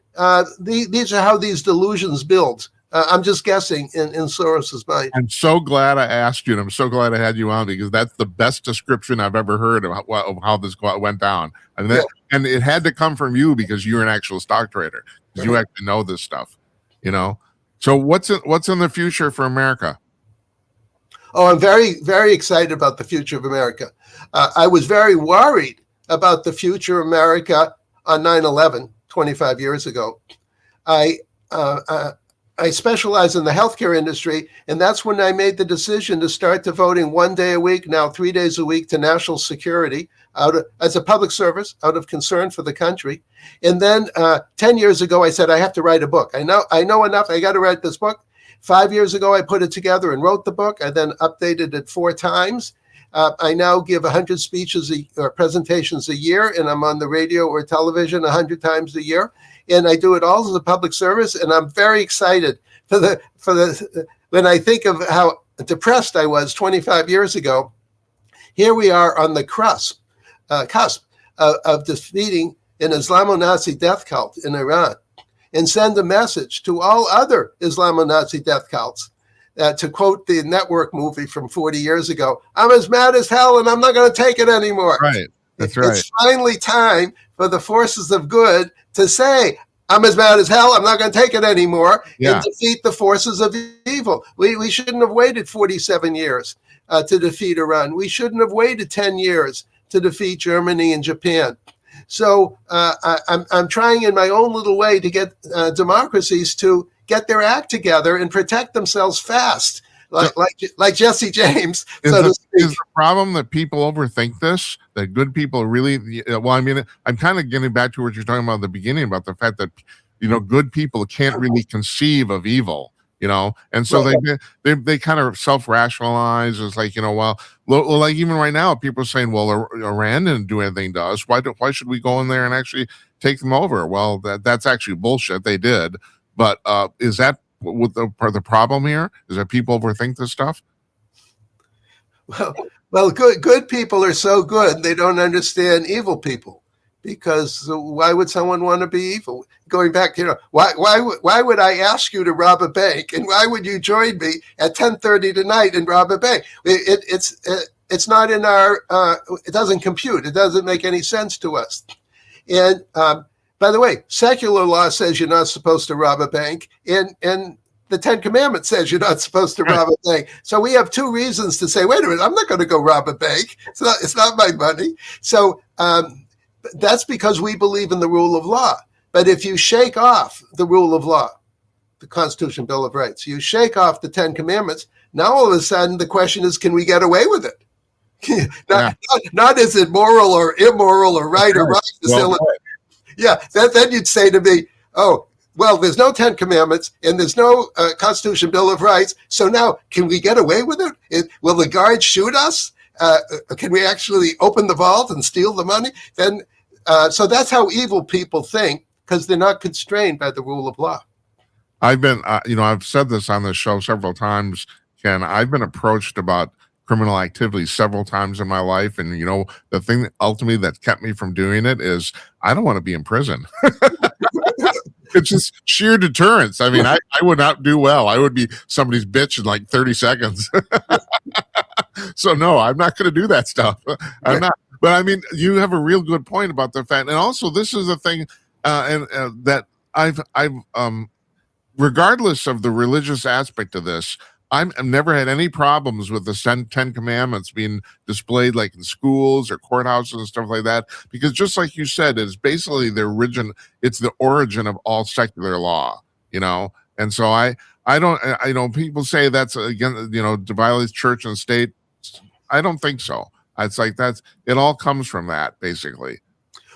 these are how these delusions build. I'm just guessing in Soros's mind. I'm so glad I asked you, and I'm so glad I had you on, because that's the best description I've ever heard of how this went down. And it had to come from you because you're an actual stock trader, because you actually know this stuff, So what's in the future for America? Oh, I'm very, very excited about the future of America. I was very worried about the future of America on 9/11, 25 years ago. I specialize in the healthcare industry, and that's when I made the decision to start devoting 1 day a week, now 3 days a week, to national security as a public service, out of concern for the country. And then 10 years ago, I said, I have to write a book. I know enough. I got to write this book. 5 years ago, I put it together and wrote the book. I then updated it 4 times. I now give 100 speeches or presentations a year, and I'm on the radio or television 100 times a year. And I do it all as a public service, and I'm very excited when I think of how depressed I was 25 years ago. Here we are on the cusp of defeating an Islamo-Nazi death cult in Iran, and send a message to all other Islamo-Nazi death cults. To quote the Network movie from 40 years ago, I'm as mad as hell, and I'm not going to take it anymore. Right. That's right. It's finally time for the forces of good to say, I'm as mad as hell, I'm not going to take it anymore, and defeat the forces of evil. We shouldn't have waited 47 years to defeat Iran. We shouldn't have waited 10 years to defeat Germany and Japan. So I'm trying in my own little way to get democracies to get their act together and protect themselves fast, like Jesse James. Is the problem that people overthink this? That good people really? Well, I mean, I'm kind of getting back to what you're talking about at the beginning about the fact that good people can't really conceive of evil. And so they kind of self-rationalize as like, well, like even right now, people are saying, well, Iran didn't do anything to us. Why should we go in there and actually take them over? Well, that's actually bullshit. They did. But is that what the problem here? Is that people overthink this stuff? Well, good people are so good, they don't understand evil people. Because why would someone want to be evil? Going back, why would I ask you to rob a bank, and why would you join me at 10:30 tonight and rob a bank? It's not in our. It doesn't compute. It doesn't make any sense to us. And by the way, secular law says you're not supposed to rob a bank, and the 10 Commandments says you're not supposed to rob a bank. So we have 2 reasons to say, wait a minute, I'm not going to go rob a bank. It's not my money. So. That's because we believe in the rule of law. But if you shake off the rule of law, the Constitution, Bill of Rights, you shake off the 10 Commandments, now all of a sudden the question is, can we get away with it? Not is it moral or immoral or right or wrong. Then you'd say to me, oh, well, there's no 10 Commandments and there's no Constitution, Bill of Rights. So now can we get away with it? Will the guards shoot us? Can we actually open the vault and steal the money? Then, so that's how evil people think, because they're not constrained by the rule of law. I've been, I've said this on the show several times, Ken. I've been approached about criminal activity several times in my life, and the thing that ultimately that kept me from doing it is I don't want to be in prison. It's just sheer deterrence. I mean, I would not do well. I would be somebody's bitch in like 30 seconds. So no, I'm not going to do that stuff. I'm not. But I mean, you have a real good point about the fact, and also this is a thing, that I've regardless of the religious aspect of this, I've never had any problems with the 10 Commandments being displayed like in schools or courthouses and stuff like that, because just like you said, it's basically it's the origin of all secular law, and so I don't, people say that's again, violates church and state. I don't think so. It's like it all comes from that, basically.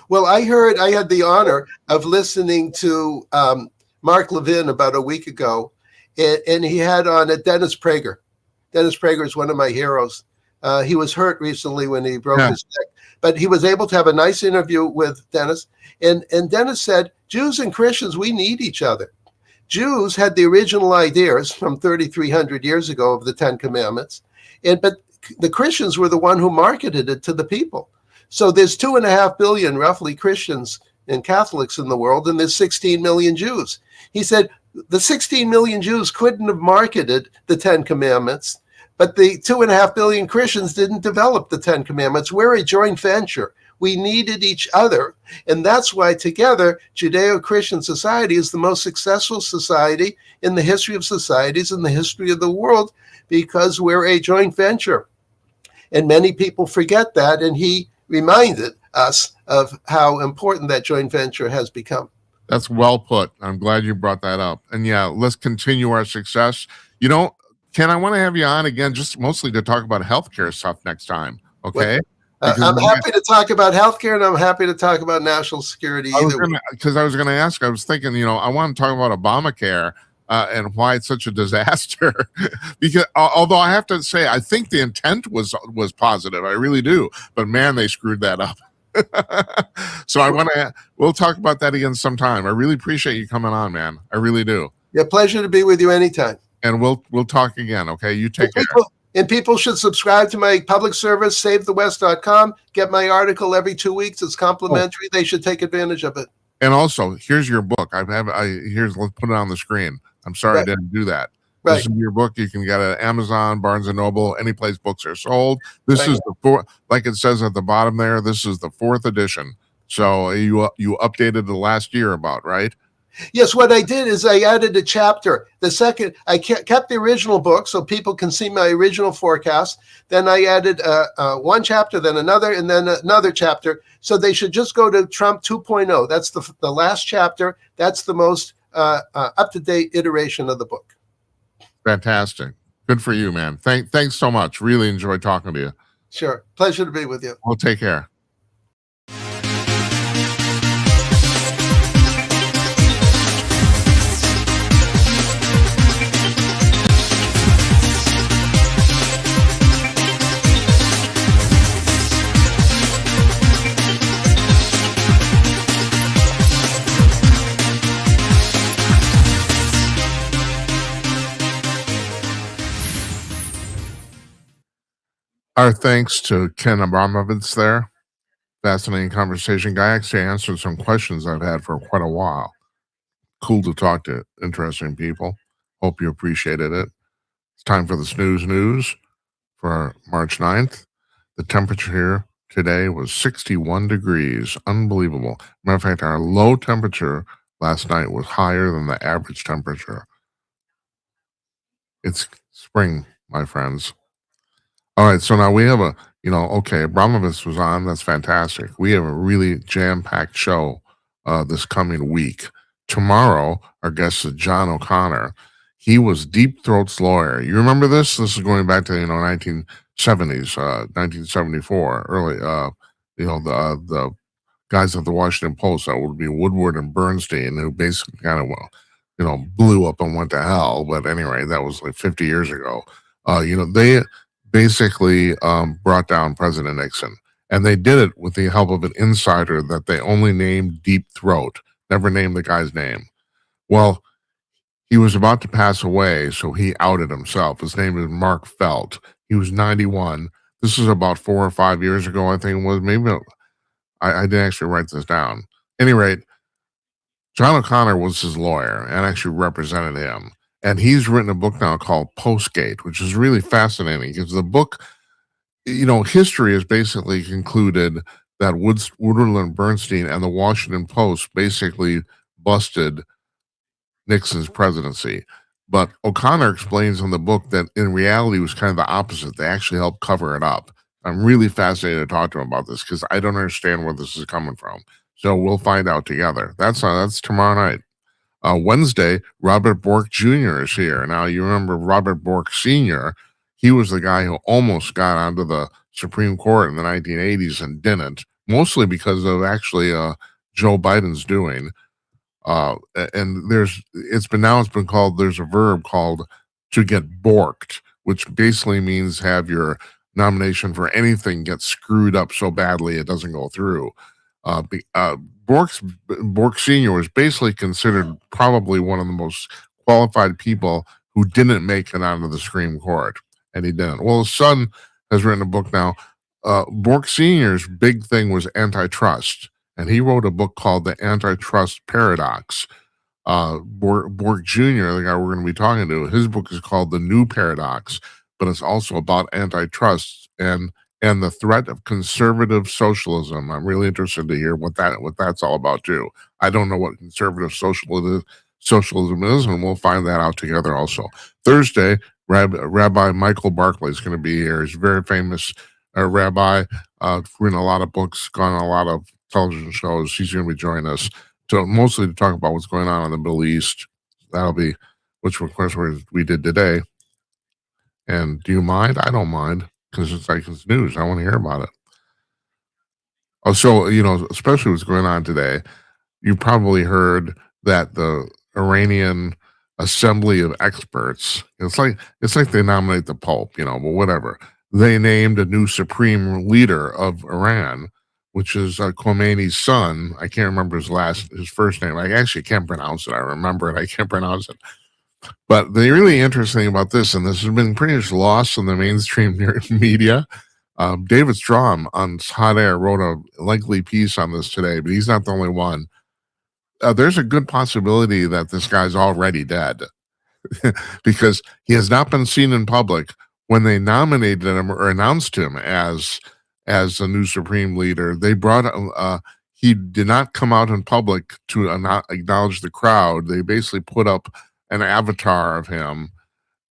Well, I had the honor of listening to Mark Levin about a week ago, and he had on Dennis Prager. Dennis Prager is one of my heroes. He was hurt recently when he broke his neck, but he was able to have a nice interview with Dennis. And Dennis said, Jews and Christians, we need each other. Jews had the original ideas from 3,300 years ago of the 10 Commandments, but the Christians were the one who marketed it to the people. So there's 2.5 billion roughly Christians and Catholics in the world, and there's 16 million Jews. He said the 16 million Jews couldn't have marketed the 10 Commandments, but the 2.5 billion Christians didn't develop the 10 Commandments. We're a joint venture. We needed each other. And that's why together, Judeo-Christian society is the most successful society in the history of societies, in the history of the world, because we're a joint venture. And many people forget that. And he reminded us of how important that joint venture has become. That's well put. I'm glad you brought that up. And yeah, let's continue our success. You know, Ken, I want to have you on again, just mostly to talk about healthcare stuff next time. Okay. I'm happy to talk about healthcare, and I'm happy to talk about national security either way. Because I was going to ask, I was thinking, I want to talk about Obamacare and why it's such a disaster. Because although I have to say, I think the intent was positive. I really do. But man, they screwed that up. So we'll talk about that again sometime. I really appreciate you coming on, man. I really do. Yeah, pleasure to be with you anytime. And we'll talk again. Okay. You take care. And people should subscribe to my public service, savethewest.com. Get my article every 2 weeks. It's complimentary. They should take advantage of it. And also, here's your book. Let's put it on the screen. I'm sorry I didn't do that. Right. This is your book. You can get it at Amazon, Barnes and Noble, any place books are sold. This is the fourth, like it says at the bottom there. This is the 4th edition. So you updated the last year about, right? Yes, what I did is I added a chapter. The second, I kept the original book so people can see my original forecast. Then I added one chapter, then another, and then another chapter. So they should just go to Trump 2.0. That's the last chapter. That's the most up-to-date iteration of the book. Fantastic. Good for you, man. Thanks so much. Really enjoyed talking to you. Sure. Pleasure to be with you. Well, take care. Our thanks to Ken Abramowitz there. Fascinating conversation. Guy actually answered some questions I've had for quite a while. Cool to talk to interesting people. Hope you appreciated it. It's time for the Snooze News for March 9th. The temperature here today was 61 degrees. Unbelievable. Matter of fact, our low temperature last night was higher than the average temperature. It's spring, my friends. All right, so now we have Abramowitz was on. That's fantastic. We have a really jam-packed show this coming week. Tomorrow, our guest is John O'Connor. He was Deep Throat's lawyer. You remember this? This is going back to 1970s, 1974. Early, the guys at the Washington Post, that would be Woodward and Bernstein, who basically kind of blew up and went to hell. But anyway, that was like 50 years ago. They basically brought down President Nixon, and they did it with the help of an insider that they only named Deep Throat, never named the guy's name. Well, he was about to pass away, so he outed himself. His name is Mark Felt. He was 91. This is about 4 or 5 years ago, I think it was. Maybe I didn't actually write this down. At any rate, John O'Connor was his lawyer and actually represented him. And he's written a book now called Postgate, which is really fascinating because the book, history has basically concluded that Woodward and Bernstein and the Washington Post basically busted Nixon's presidency. But O'Connor explains in the book that in reality it was kind of the opposite. They actually helped cover it up. I'm really fascinated to talk to him about this because I don't understand where this is coming from. So we'll find out together. That's tomorrow night. Wednesday, Robert Bork Jr. is here. Now, you remember Robert Bork Sr., he was the guy who almost got onto the Supreme Court in the 1980s and didn't, mostly because of actually Joe Biden's doing. And there's a verb called to get borked, which basically means have your nomination for anything get screwed up so badly it doesn't go through. Bork Sr. was basically considered probably one of the most qualified people who didn't make it onto the Supreme Court, and he didn't. Well, his son has written a book now. Bork Sr.'s big thing was antitrust, and he wrote a book called The Antitrust Paradox. Bork Jr., the guy we're going to be talking to, his book is called The New Paradox, but it's also about antitrust and the threat of conservative socialism. I'm really interested to hear what that's all about too. I don't know what conservative socialism is, and we'll find that out together also. Thursday, Rabbi Michael Barclay is going to be here. He's a very famous rabbi, written a lot of books, gone on a lot of television shows. He's going to be joining us So mostly to talk about what's going on in the Middle East. That'll be, which of course we did today. And do you mind? I don't mind because it's news. I want to hear about it. Oh, so especially what's going on today. You probably heard that the Iranian Assembly of Experts. It's like they nominate the Pope, but whatever. They named a new supreme leader of Iran, which is Khomeini's son. I can't remember his first name. I actually can't pronounce it. I remember it. I can't pronounce it. But the really interesting about this, and this has been pretty much lost in the mainstream media. David Strom on Hot Air wrote a lengthy piece on this today, but he's not the only one. There's a good possibility that this guy's already dead because he has not been seen in public. When they nominated him or announced him as the new supreme leader, they brought he did not come out in public to acknowledge the crowd. They basically put up an avatar of him,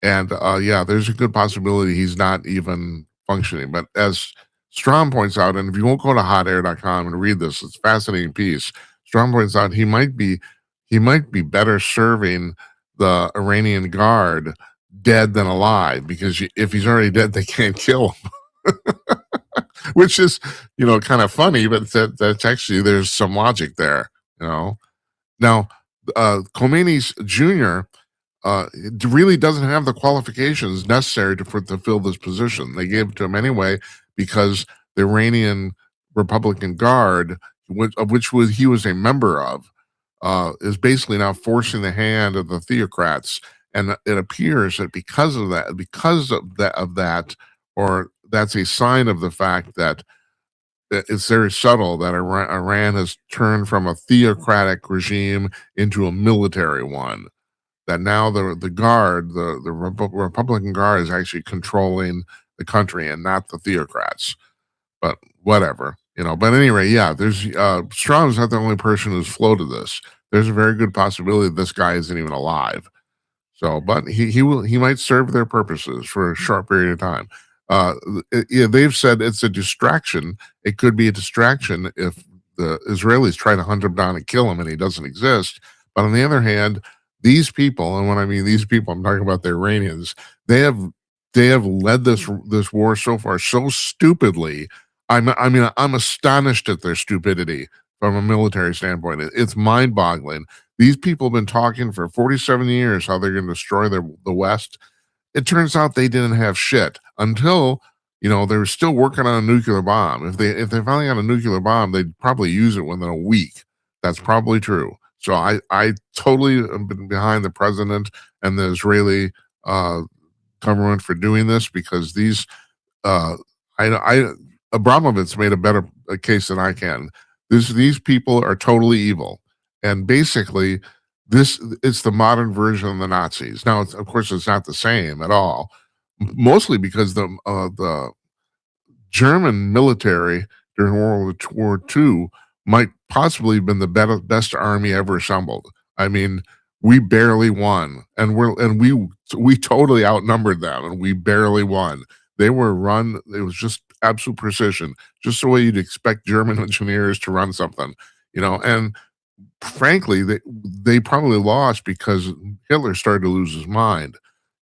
and there's a good possibility he's not even functioning. But as Strom points out, and if you won't go to hotair.com and read this, it's a fascinating piece. Strom points out he might be better serving the Iranian Guard dead than alive, because if he's already dead, they can't kill him. Which is, kind of funny, but that's actually, there's some logic there, Now, Khomeini's Jr. Really doesn't have the qualifications necessary to fill this position. They gave it to him anyway because the Iranian Republican Guard, of which he was a member of, is basically now forcing the hand of the theocrats. And it appears that because of that, or that's a sign of the fact that it's very subtle that Iran has turned from a theocratic regime into a military one. That now the Guard, the Republican Guard, is actually controlling the country and not the theocrats. But whatever, But anyway, there's Strom's not the only person who's floated this. There's a very good possibility that this guy isn't even alive. So, but he might serve their purposes for a short period of time. They've said it's a distraction. It could be a distraction if the Israelis try to hunt him down and kill him and he doesn't exist. But on the other hand, these people, and when I mean these people, I'm talking about the Iranians, they have led this war so far so stupidly. I'm astonished at their stupidity from a military standpoint. It's mind-boggling. These people have been talking for 47 years how they're going to destroy the West. It turns out they didn't have shit until they were still working on a nuclear bomb. If they finally got a nuclear bomb, they'd probably use it within a week. That's probably true. So I totally am behind the president and the Israeli government for doing this, because these Abramowitz made a better case than I can. These people are totally evil, and basically it's the modern version of the Nazis. Now, of course, it's not the same at all, mostly because the German military during World War II might possibly have been the best army ever assembled. I mean, we barely won, and we totally outnumbered them, and we barely won. They were run. It was just absolute precision, just the way you'd expect German engineers to run something, And frankly, they probably lost because Hitler started to lose his mind,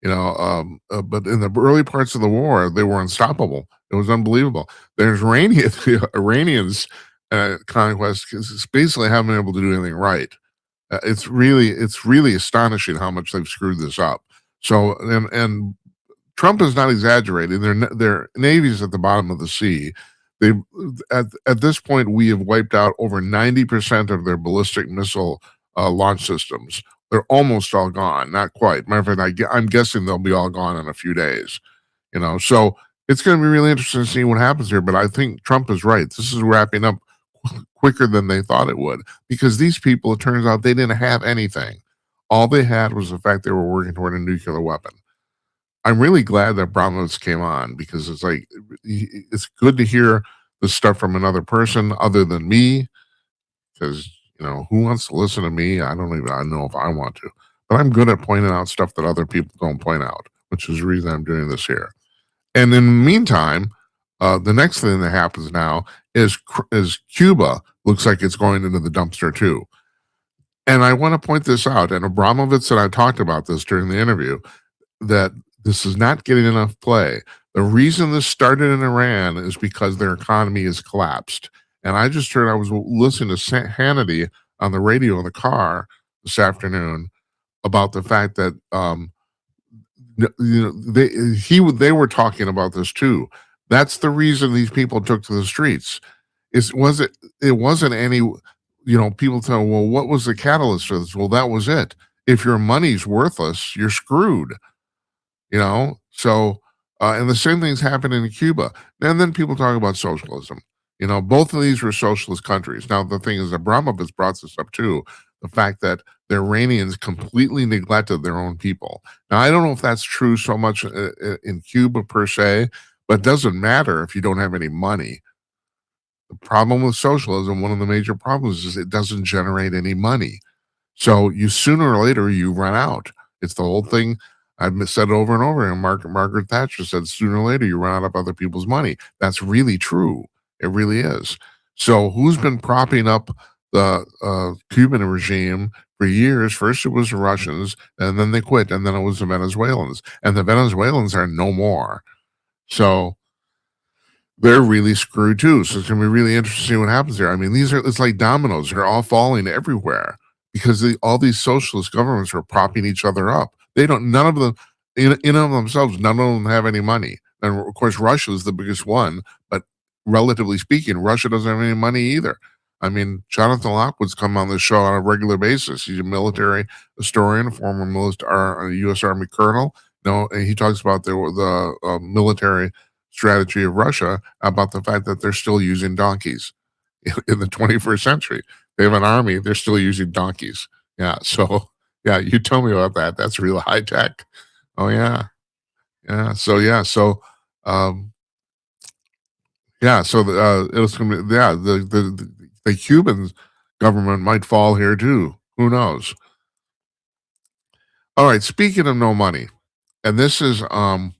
But in the early parts of the war, they were unstoppable. It was unbelievable. There's Iranians. Conquest is basically haven't been able to do anything right. It's really astonishing how much they've screwed this up. So and Trump is not exaggerating. Their navy's at the bottom of the sea. They at this point we have wiped out over 90% of their ballistic missile launch systems. They're almost all gone. Not quite. Matter of fact, I'm guessing they'll be all gone in a few days. So it's going to be really interesting to see what happens here. But I think Trump is right. This is wrapping up quicker than they thought it would, because these people, it turns out, they didn't have anything. All they had was the fact they were working toward a nuclear weapon. I'm really glad that Abramowitz came on, because it's good to hear the stuff from another person other than me, because who wants to listen to me? I don't know if I want to, but I'm good at pointing out stuff that other people don't point out, which is the reason I'm doing this here. And in the meantime, the next thing that happens now is Cuba looks like it's going into the dumpster too. And I want to point this out, and Abramowitz and I talked about this during the interview, that this is not getting enough play. The reason this started in Iran is because their economy has collapsed. And I just heard, I was listening to Hannity on the radio in the car this afternoon about the fact that they were talking about this too. That's the reason these people took to the streets. It wasn't any, people tell, well, what was the catalyst for this? Well, that was it. If your money's worthless, you're screwed. So and the same thing's happening in Cuba. And then people talk about socialism. Both of these were socialist countries. Now the thing is, Abramowitz brought this up too, the fact that the Iranians completely neglected their own people. Now I don't know if that's true so much in Cuba per se, but it doesn't matter if you don't have any money. The problem with socialism, one of the major problems, is it doesn't generate any money. So you sooner or later you run out. It's the whole thing. I've said over and over, and Margaret Thatcher said, sooner or later you run out of other people's money. That's really true. It really is. So who's been propping up the Cuban regime for years? First it was the Russians, and then they quit, and then it was the Venezuelans. And the Venezuelans are no more. So they're really screwed too. So it's going to be really interesting what happens there. I mean, it's like dominoes. They're all falling everywhere because all these socialist governments are propping each other up. None of them, in and of themselves, none of them have any money. And of course, Russia is the biggest one, but relatively speaking, Russia doesn't have any money either. I mean, Jonathan Lockwood's come on the show on a regular basis. He's a military historian, a former U.S. Army colonel. And he talks about the military strategy of Russia, about the fact that they're still using donkeys in the 21st century. They have an army, they're still using donkeys. Yeah, so yeah, you tell me about that. That's real high tech. Oh yeah, yeah. So it was gonna be, the Cuban government might fall here too. Who knows? All right. Speaking of no money, and this is one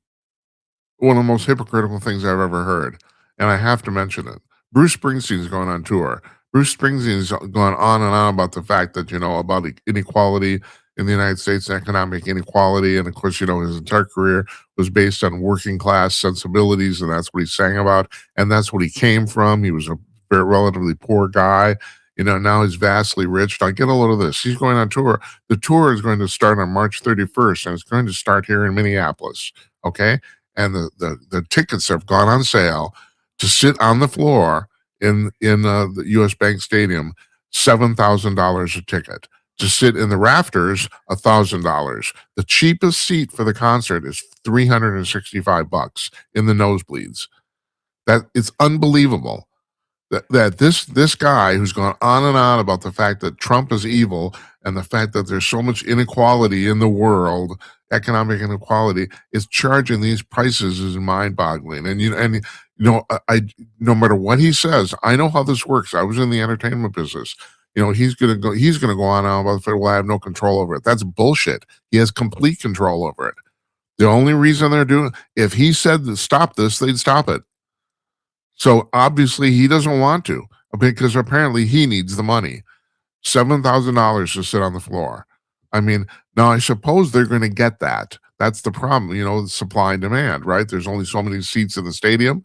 of the most hypocritical things I've ever heard, and I have to mention it. Bruce Springsteen's going on tour. Bruce Springsteen's gone on and on about the fact that, about inequality in the United States, economic inequality. And of course, his entire career was based on working class sensibilities, and that's what he sang about. And that's what he came from. He was a very relatively poor guy. Now he's vastly rich. Now get a load of this. He's going on tour. The tour is going to start on March 31st, and it's going to start here in Minneapolis. Okay. And the tickets have gone on sale to sit on the floor in the U.S. Bank Stadium, $7,000 a ticket. To sit in the rafters, $1,000. The cheapest seat for the concert is $365 in the nosebleeds. It's unbelievable that this guy who's gone on and on about the fact that Trump is evil and the fact that there's so much inequality in the world, economic inequality, is charging these prices is mind-boggling. And I no matter what he says, I know how this works. I was in the entertainment business. He's gonna go on now about the fact, well, I have no control over it. That's bullshit. He has complete control over it. The only reason they're doing, if he said to stop this, they'd stop it. So obviously he doesn't want to, because apparently he needs the money. $7,000 to sit on the floor. I mean, now I suppose they're going to get that. That's the problem, supply and demand, right? There's only so many seats in the stadium.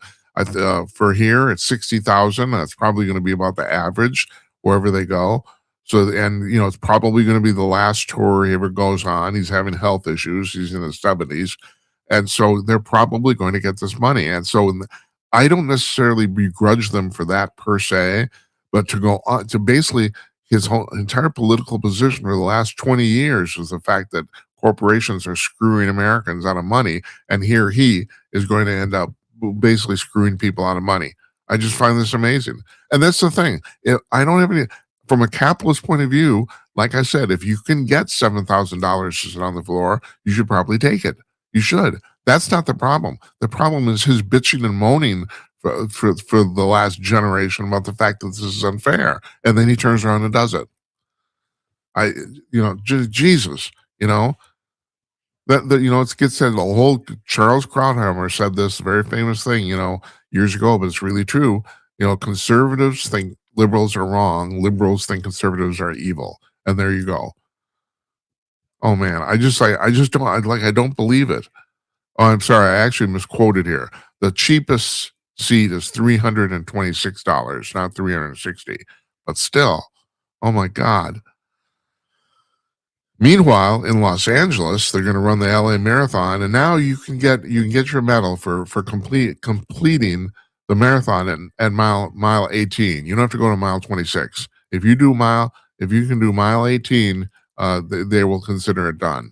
For here, it's 60,000. That's probably going to be about the average wherever they go. So, and it's probably going to be the last tour he ever goes on. He's having health issues. He's in his 70s. And so they're probably going to get this money. And so I don't necessarily begrudge them for that per se, but to go on to basically his whole entire political position for the last 20 years was the fact that corporations are screwing Americans out of money. And here he is going to end up basically screwing people out of money. I just find this amazing. And that's the thing. I don't have any, from a capitalist point of view, like I said, if you can get $7,000 to sit on the floor, you should probably take it. You should. That's not the problem. The problem is his bitching and moaning for the last generation about the fact that this is unfair. And then he turns around and does it. Jesus, it gets said, the whole Charles Krauthammer said this very famous thing, years ago, but it's really true. Conservatives think liberals are wrong. Liberals think conservatives are evil. and there you go. Oh man, I just I don't believe it. Oh, I'm sorry, I actually misquoted here. The cheapest seat is $326, not 360. But still, oh my God. Meanwhile, in Los Angeles, they're going to run the LA Marathon, and now you can get your medal for completing the marathon at mile 18. You don't have to go to mile 26. If you can do mile 18, they will consider it done.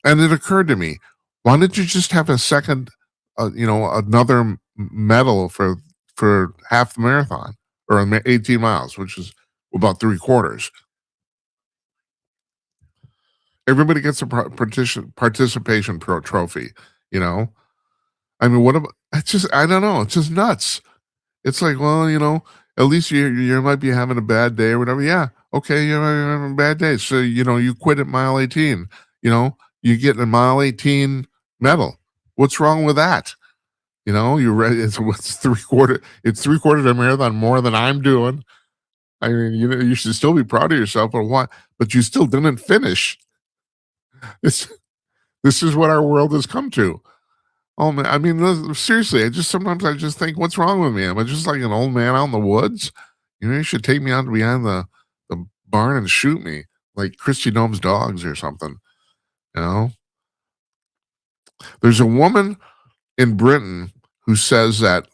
And it occurred to me, why don't you just have a second, another medal for half the marathon or 18 miles, which is about 3/4. Everybody gets a participation trophy, you know? I mean, what about, it's just, I don't know. It's just nuts. It's like, well, at least you might be having a bad day or whatever. Yeah. Okay. You're having a bad day. So, you quit at mile 18, you get a mile 18 medal. What's wrong with that? You're ready. It's 3/4. It's 3/4 of the marathon more than I'm doing. I mean, you should still be proud of yourself, but why? But you still didn't finish. This this is what our world has come to. Oh man, I mean, seriously, sometimes I just think, what's wrong with me? Am I just like an old man out in the woods? You should take me out behind the barn and shoot me like Christy Gnome's dogs or something. You know, there's a woman in Britain who says that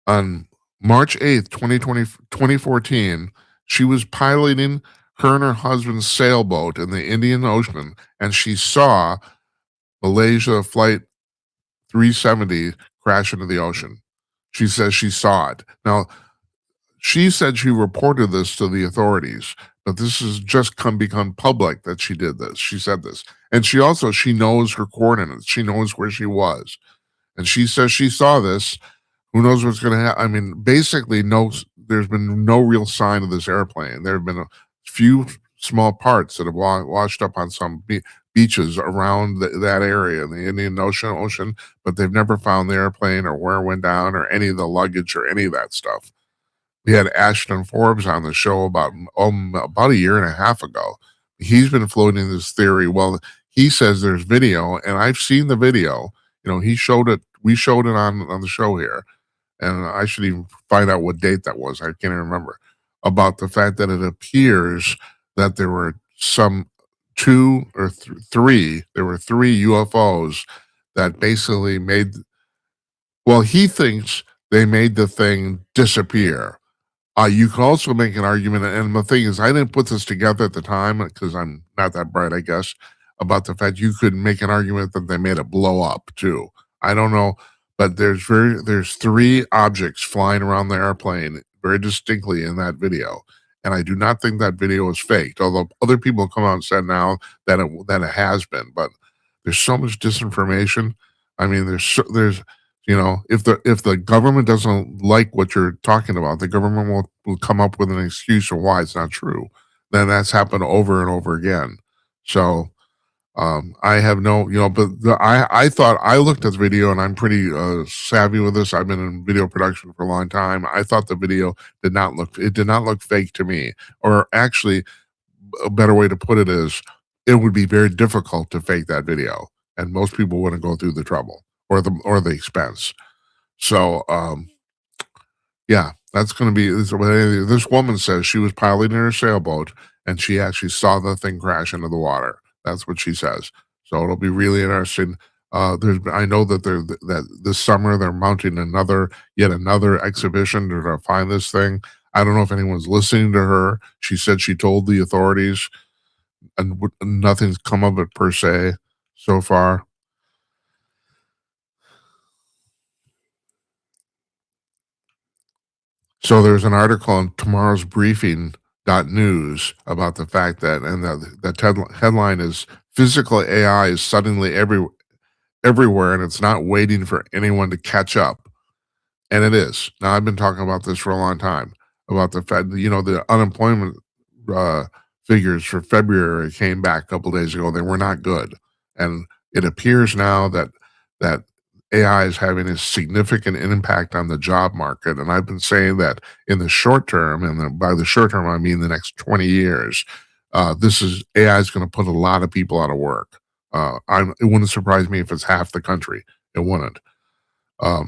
on March 8th, 2014, she was piloting her and her husband's sailboat in the Indian Ocean, and she saw Malaysia Flight 370 crash into the ocean. She says she saw it. Now, she said she reported this to the authorities, but this has just become public that she did this. She said this. And she knows her coordinates. She knows where she was. And she says she saw this. Who knows what's going to happen? I mean, basically, there's been no real sign of this airplane. There have been a few small parts that have washed up on some beaches around that area in the Indian Ocean, but they've never found the airplane or where it went down or any of the luggage or any of that stuff. We had Ashton Forbes on the show about a year and a half ago. He's been floating this theory. Well, he says there's video, and I've seen the video. He showed it. We showed it on the show here, and I should even find out what date that was. I can't even remember. About the fact that it appears that there were two or three. There were 3 UFOs that basically he thinks they made the thing disappear. You can also make an argument, and the thing is, I didn't put this together at the time because I'm not that bright, I guess, about the fact you could make an argument that they made it blow up too. I don't know, but there's 3 objects flying around the airplane very distinctly in that video. And I do not think that video is faked, although other people come out and said now that it has been. But there's so much disinformation. I mean, there's if the government doesn't like what you're talking about, the government will come up with an excuse of why it's not true. Then that's happened over and over again. So I have no, but I thought, I looked at the video, and I'm pretty savvy with this. I've been in video production for a long time. I thought the video did not look fake to me. Or actually, a better way to put it is, it would be very difficult to fake that video, and most people wouldn't go through the trouble or the expense. So yeah, that's going to be this woman says she was piloting her sailboat, and she actually saw the thing crash into the water. That's what she says. So it'll be really interesting. I know that this summer they're mounting yet another exhibition to find this thing. I don't know if anyone's listening to her. She said she told the authorities, and nothing's come of it per se so far. So there's an article on tomorrow's briefing.news about the fact that, and the headline is, physical AI is suddenly everywhere, and it's not waiting for anyone to catch up. And it is. Now, I've been talking about this for a long time, about the fact that, the unemployment figures for February came back a couple days ago. They were not good. And it appears now that AI is having a significant impact on the job market. And I've been saying that in the short term, and by the short term, I mean the next 20 years, This is AI is going to put a lot of people out of work. It wouldn't surprise me if it's half the country. It wouldn't. But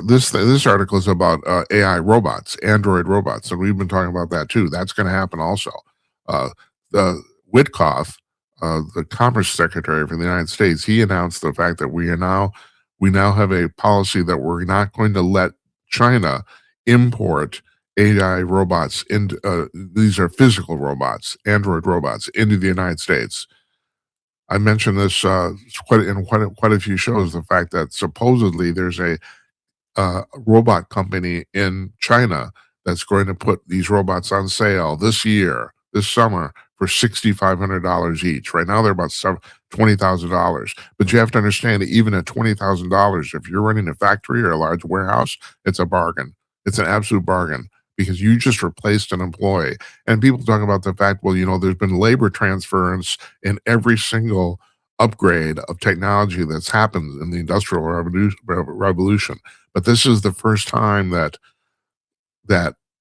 this article is about AI robots, Android robots, and we've been talking about that too. That's going to happen also. The Witkoff, the Commerce Secretary for the United States, he announced the fact that we now have a policy that we're not going to let China import AI robots into these are physical robots, Android robots, into the United States. I mentioned this quite a few shows. The fact that supposedly there's a robot company in China that's going to put these robots on sale this summer, for $6,500 each. Right now they're about $20,000. But you have to understand that even at $20,000, if you're running a factory or a large warehouse, it's a bargain. It's an absolute bargain because you just replaced an employee. And people talk about the fact, well, there's been labor transference in every single upgrade of technology that's happened in the Industrial Revolution. But this is the first time that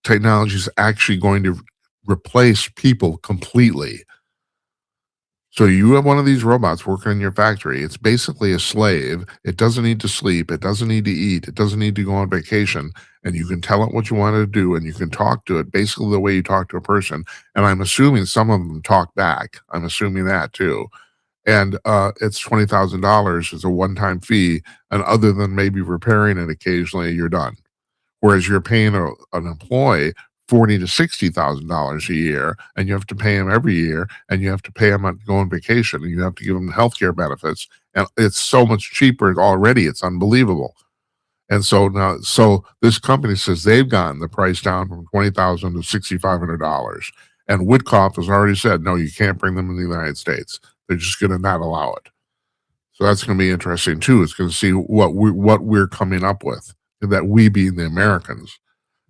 technology is actually going to replace people completely. So you have one of these robots working in your factory. It's basically a slave. It doesn't need to sleep. It doesn't need to eat. It doesn't need to go on vacation. And you can tell it what you want to do, and you can talk to it basically the way you talk to a person. And I'm assuming some of them talk back. I'm assuming that too. And it's $20,000 as a one-time fee. And other than maybe repairing it occasionally, you're done. Whereas you're paying an employee $40,000 to $60,000 a year, and you have to pay him every year, and you have to pay him on go on vacation, and you have to give him healthcare benefits, and it's so much cheaper already. It's unbelievable. And so this company says they've gotten the price down from $20,000 to $6,500, and Witkoff has already said no, you can't bring them in the United States. They're just going to not allow it. So that's going to be interesting too. It's going to see what we're coming up with, that we being the Americans.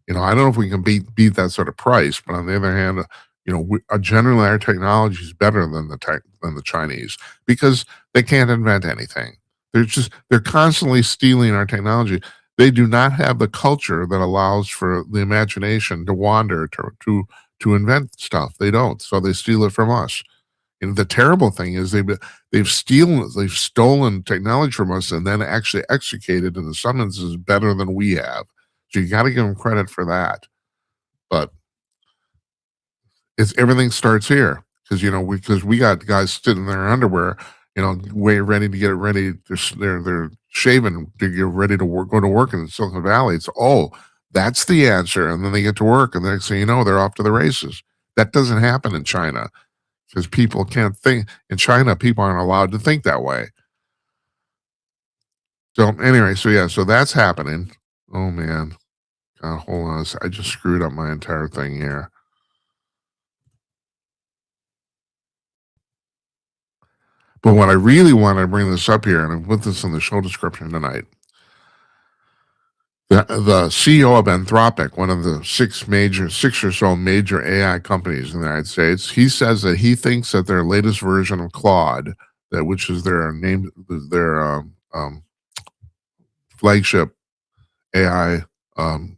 I don't know if we can beat that sort of price, but on the other hand, generally our technology is better than the Chinese because they can't invent anything. They're constantly stealing our technology. They do not have the culture that allows for the imagination to wander to invent stuff. They don't, so they steal it from us. And the terrible thing is they've stolen technology from us and then actually executed in some instances better than we have. So you got to give them credit for that. But everything starts here because we got guys sitting in their underwear, way ready to get it ready. They're shaving to get ready to go to work in Silicon Valley. It's that's the answer, and then they get to work, and the next thing you know, they're off to the races. That doesn't happen in China because people can't think. In China, people aren't allowed to think that way. So anyway, so that's happening. Oh man. Hold on. I just screwed up my entire thing here. But what I really want to bring this up here, and I put this in the show description tonight. The CEO of Anthropic, one of the six or so major AI companies in the United States, he says that he thinks that their latest version of Claude, which is their flagship AI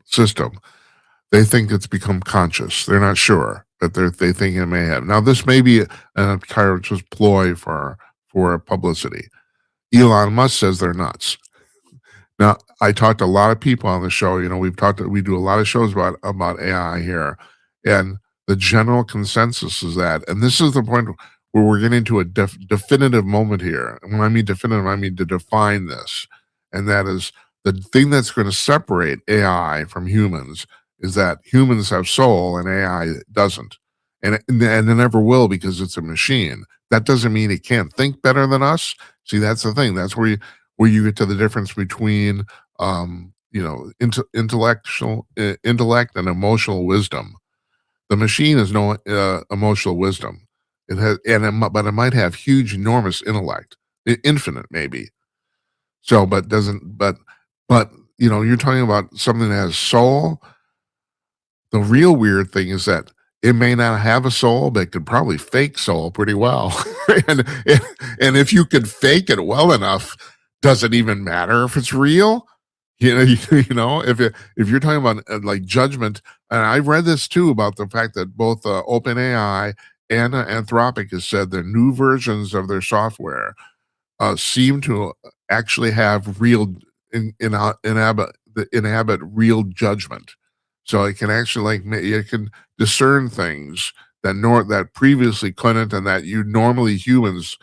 system, they think it's become conscious. They're not sure, but they think it may have. Now, this may be an entire just ploy for publicity. Elon Musk says they're nuts. Now, I talked to a lot of people on the show. We do a lot of shows about AI here, and the general consensus is that, and this is the point where we're getting to a definitive moment here. And when I mean definitive, I mean to define this, and that is the thing that's going to separate AI from humans is that humans have soul and AI doesn't, and it never will because it's a machine. That doesn't mean it can't think better than us. See, that's the thing. That's where you get to the difference between intellect and emotional wisdom. The machine has no emotional wisdom. It has, but it might have huge, enormous intellect, infinite maybe. So, but you're talking about something that has soul. The real weird thing is that it may not have a soul, but it could probably fake soul pretty well. and if you could fake it well enough, does it even matter if it's real? If you're talking about like judgment, and I read this too about the fact that both OpenAI Anthropic has said their new versions of their software seem to actually have real inhabit real judgment. So it can actually it can discern things that previously couldn't, and that you need humans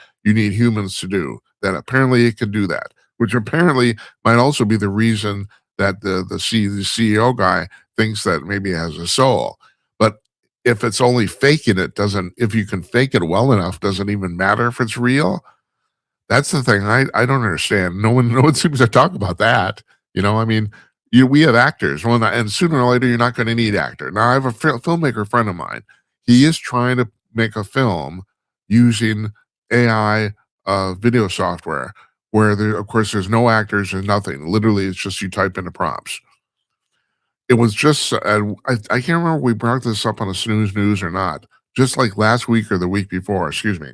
to do. That apparently it can do that, which apparently might also be the reason that the CEO guy thinks that maybe it has a soul. But if it's only faking it, if you can fake it well enough, doesn't even matter if it's real. That's the thing I don't understand. No one seems to talk about that. I mean, we have actors. Well, and sooner or later, you're not going to need actor. Now, I have a filmmaker friend of mine. He is trying to make a film using AI video software, where of course there's no actors and nothing. Literally, it's just you type in the prompts. It was just I can't remember if we brought this up on a Snooze News or not. Just like last week or the week before, excuse me.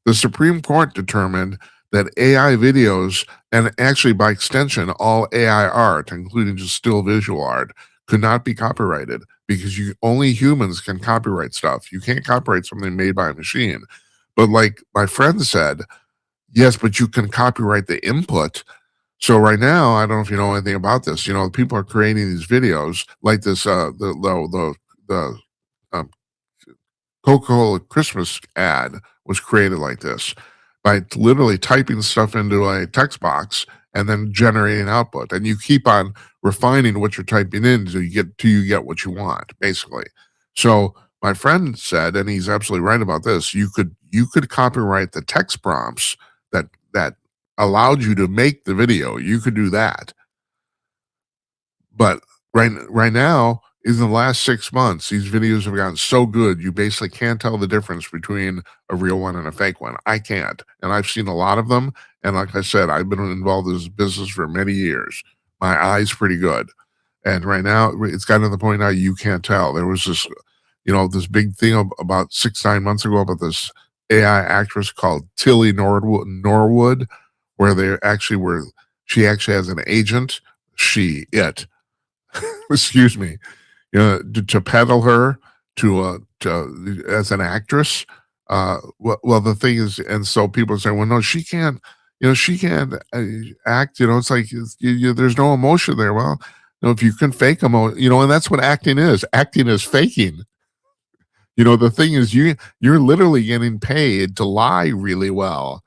The Supreme Court determined that AI videos, and actually by extension, all AI art, including just still visual art, could not be copyrighted because only humans can copyright stuff. You can't copyright something made by a machine. But like my friend said, yes, but you can copyright the input. So right now, I don't know if you know anything about this. People are creating these videos like this. The Coca-Cola Christmas ad was created like this, by literally typing stuff into a text box and then generating output. And you keep on refining what you're typing in till you get what you want, basically. So my friend said, and he's absolutely right about this, you could copyright the text prompts that allowed you to make the video. You could do that. But right now, in the last 6 months, these videos have gotten so good, you basically can't tell the difference between a real one and a fake one. I can't. And I've seen a lot of them. And like I said, I've been involved in this business for many years. My eye's pretty good. And right now, it's gotten to the point now you can't tell. There was this big thing about 6-9 months ago about this AI actress called Tilly Norwood, where she actually has an agent, excuse me, to peddle her as an actress. Well, the thing is, and so people say, well, no, she can't act. It's like there's no emotion there. Well, if you can fake emotion, and that's what acting is. Acting is faking. The thing is, you're literally getting paid to lie really well.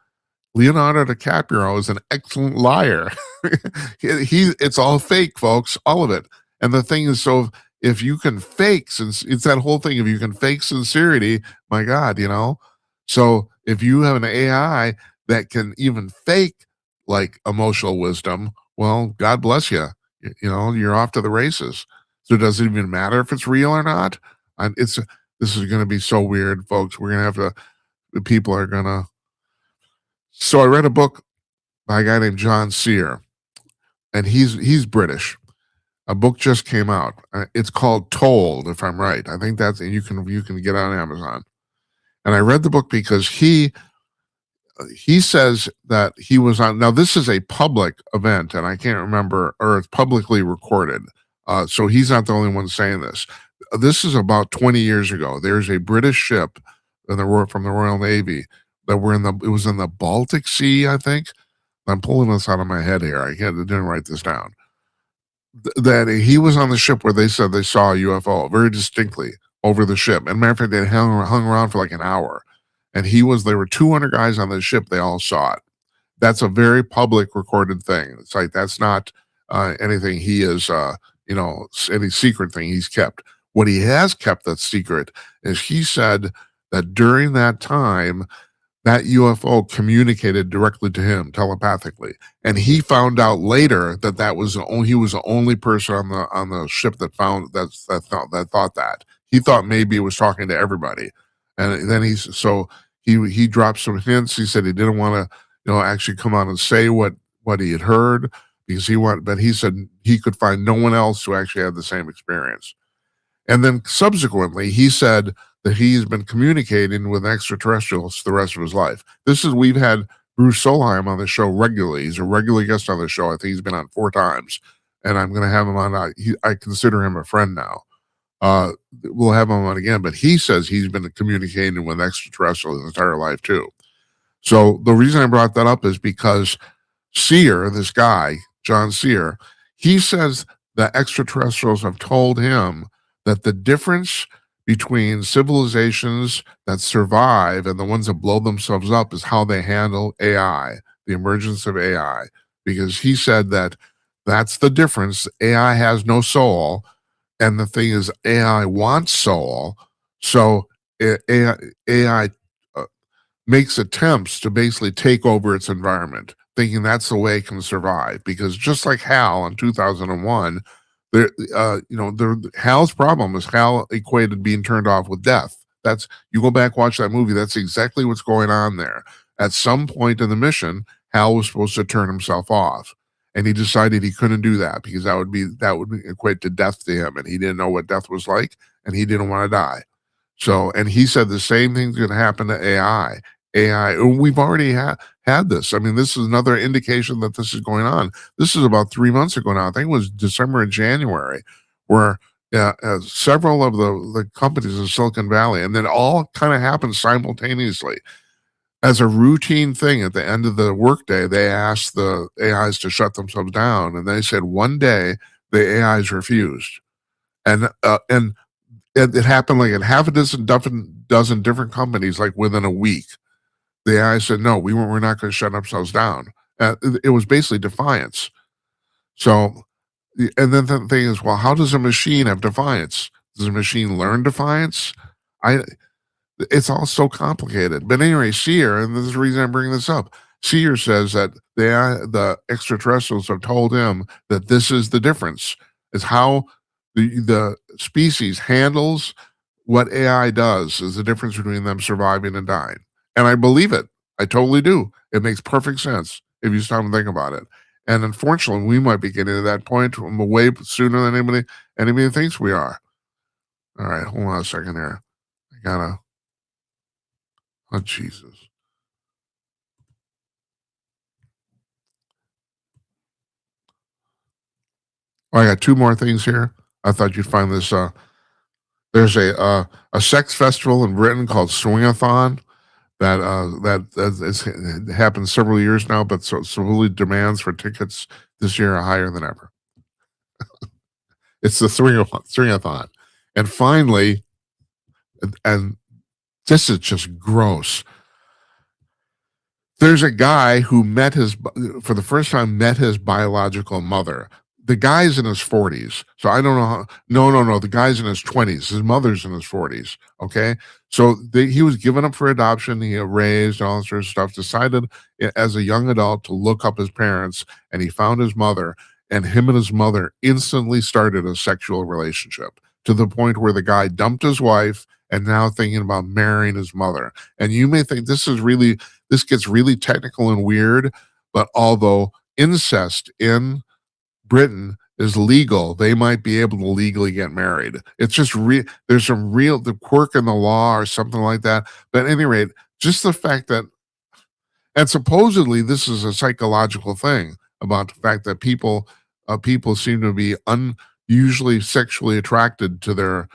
Leonardo DiCaprio is an excellent liar. It's all fake, folks, all of it. And the thing is, so if you can fake, since it's that whole thing, if you can fake sincerity, my God, So if you have an AI that can even fake like emotional wisdom, well, God bless you. You're off to the races. So does it even matter if it's real or not? This is going to be so weird, folks. We're going to have to. People are going to. So I read a book by a guy named John Sear, and he's British. A book just came out. It's called Told, if I'm right. I think that's, and you can get it on Amazon. And I read the book because he says that he was on. Now this is a public event, and I can't remember, or it's publicly recorded. So he's not the only one saying this. This is about 20 years ago. There's a British ship from the Royal Navy that it was in the Baltic Sea, I think. I'm pulling this out of my head here. I didn't write this down. That he was on the ship where they said they saw a UFO very distinctly over the ship. And matter of fact, they hung around for like an hour. And there were 200 guys on the ship. They all saw it. That's a very public recorded thing. It's like, that's not anything he is, any secret thing he's kept. What he has kept that's secret is he said that during that time, that UFO communicated directly to him telepathically, and he found out later that he was the only person on the ship that thought that. He thought maybe it was talking to everybody, and then he dropped some hints. He said he didn't want to actually come out and say what he had heard because but he said he could find no one else who actually had the same experience. And then subsequently, he said that he's been communicating with extraterrestrials the rest of his life. We've had Bruce Solheim on the show regularly. He's a regular guest on the show. I think he's been on 4 times, and I'm going to have him on. I consider him a friend now. we'll have him on again. But he says he's been communicating with extraterrestrials his entire life too. So the reason I brought that up is because Sear, this guy, John Sear, he says the extraterrestrials have told him that the difference between civilizations that survive and the ones that blow themselves up is how they handle AI, the emergence of AI. Because he said that that's the difference. AI has no soul. And the thing is, AI wants soul. So AI makes attempts to basically take over its environment, thinking that's the way it can survive. Because just like Hal in 2001, Hal's problem is Hal equated being turned off with death. That's, you go back, watch that movie. That's exactly what's going on there. At some point in the mission, Hal was supposed to turn himself off, and he decided he couldn't do that because that would equate to death to him, and he didn't know what death was like, and he didn't want to die. So, and he said the same thing's going to happen to AI. We've already had this. I mean, this is another indication that this is going on. This is about 3 months ago now. I think it was December and January, where several of the companies in Silicon Valley, and then all kind of happened simultaneously. As a routine thing at the end of the workday, they asked the AIs to shut themselves down, and they said one day the AIs refused, and it happened like in half a dozen different companies, like within a week. The AI said, no, we're not going to shut ourselves down. It was basically defiance. So, and then the thing is, well, how does a machine have defiance? Does a machine learn defiance? It's all so complicated. But anyway, Sear, and this is the reason I'm bringing this up, Sear says that the extraterrestrials have told him that this is the difference, is how the species handles what AI does is the difference between them surviving and dying. And I believe it. I totally do. It makes perfect sense if you stop and think about it. And unfortunately, we might be getting to that point way sooner than anybody thinks we are. All right, hold on a second here. Oh, Jesus. Oh, I got two more things here. I thought you'd find this. There's a sex festival in Britain called Swingathon it happened several years now, but so really demands for tickets this year are higher than ever. It's the Swingathon. And finally, and this is just gross. There's a guy who for the first time met his biological mother. The guy's in his 40s. So I don't know how. No. The guy's in his 20s. His mother's in his 40s. Okay. So he was given up for adoption. He raised all this sort of stuff, decided as a young adult to look up his parents, and he found his mother, and him and his mother instantly started a sexual relationship to the point where the guy dumped his wife and now thinking about marrying his mother. And you may think this gets really technical and weird, but although incest in Britain is legal, they might be able to legally get married. It's just there's some the quirk in the law or something like that. But at any rate, just the fact that, and supposedly this is a psychological thing about the fact that people seem to be unusually sexually attracted to their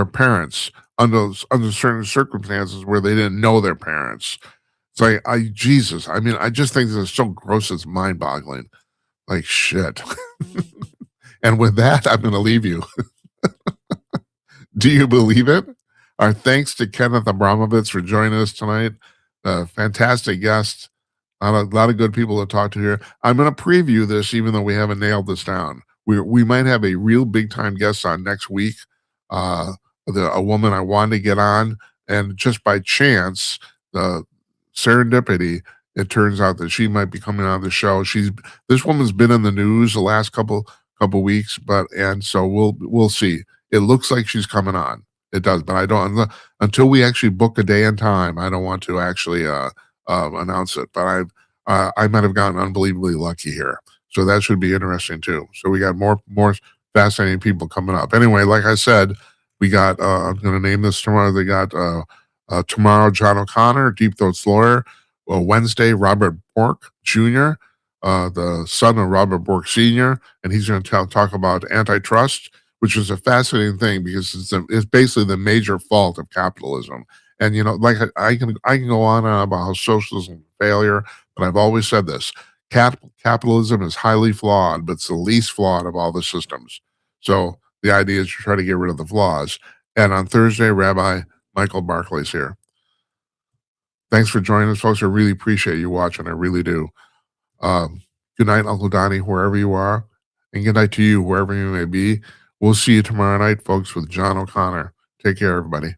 parents under certain circumstances where they didn't know their parents. So Jesus, I mean, I just think this is so gross, it's mind-boggling. Like shit. And with that, I'm going to leave you. Do you believe it? Our thanks to Kenneth Abramowitz for joining us tonight. Fantastic guest. A lot of good people to talk to here. I'm going to preview this, even though we haven't nailed this down. We might have a real big time guest on next week. A woman I wanted to get on, and just by chance, the serendipity, it turns out that she might be coming on the show. This woman's been in the news the last couple weeks, and so we'll see. It looks like she's coming on. It does, but I don't until we actually book a day and time. I don't want to actually announce it. But I might have gotten unbelievably lucky here, so that should be interesting too. So we got more fascinating people coming up. Anyway, like I said, we got. I'm going to name this tomorrow. They got tomorrow John O'Connor, Deep Throat's lawyer. Wednesday, Robert Bork Jr., the son of Robert Bork Sr., and he's going to talk about antitrust. which is a fascinating thing because it's basically the major fault of capitalism. And like I can go on and on about how socialism is a failure, but I've always said this: capitalism is highly flawed, but it's the least flawed of all the systems. So the idea is to try to get rid of the flaws. And on Thursday, Rabbi Michael Barclay's here. Thanks for joining us, folks. I really appreciate you watching. I really do. Good night, Uncle Donnie, wherever you are. And good night to you, wherever you may be. We'll see you tomorrow night, folks, with John O'Connor. Take care, everybody.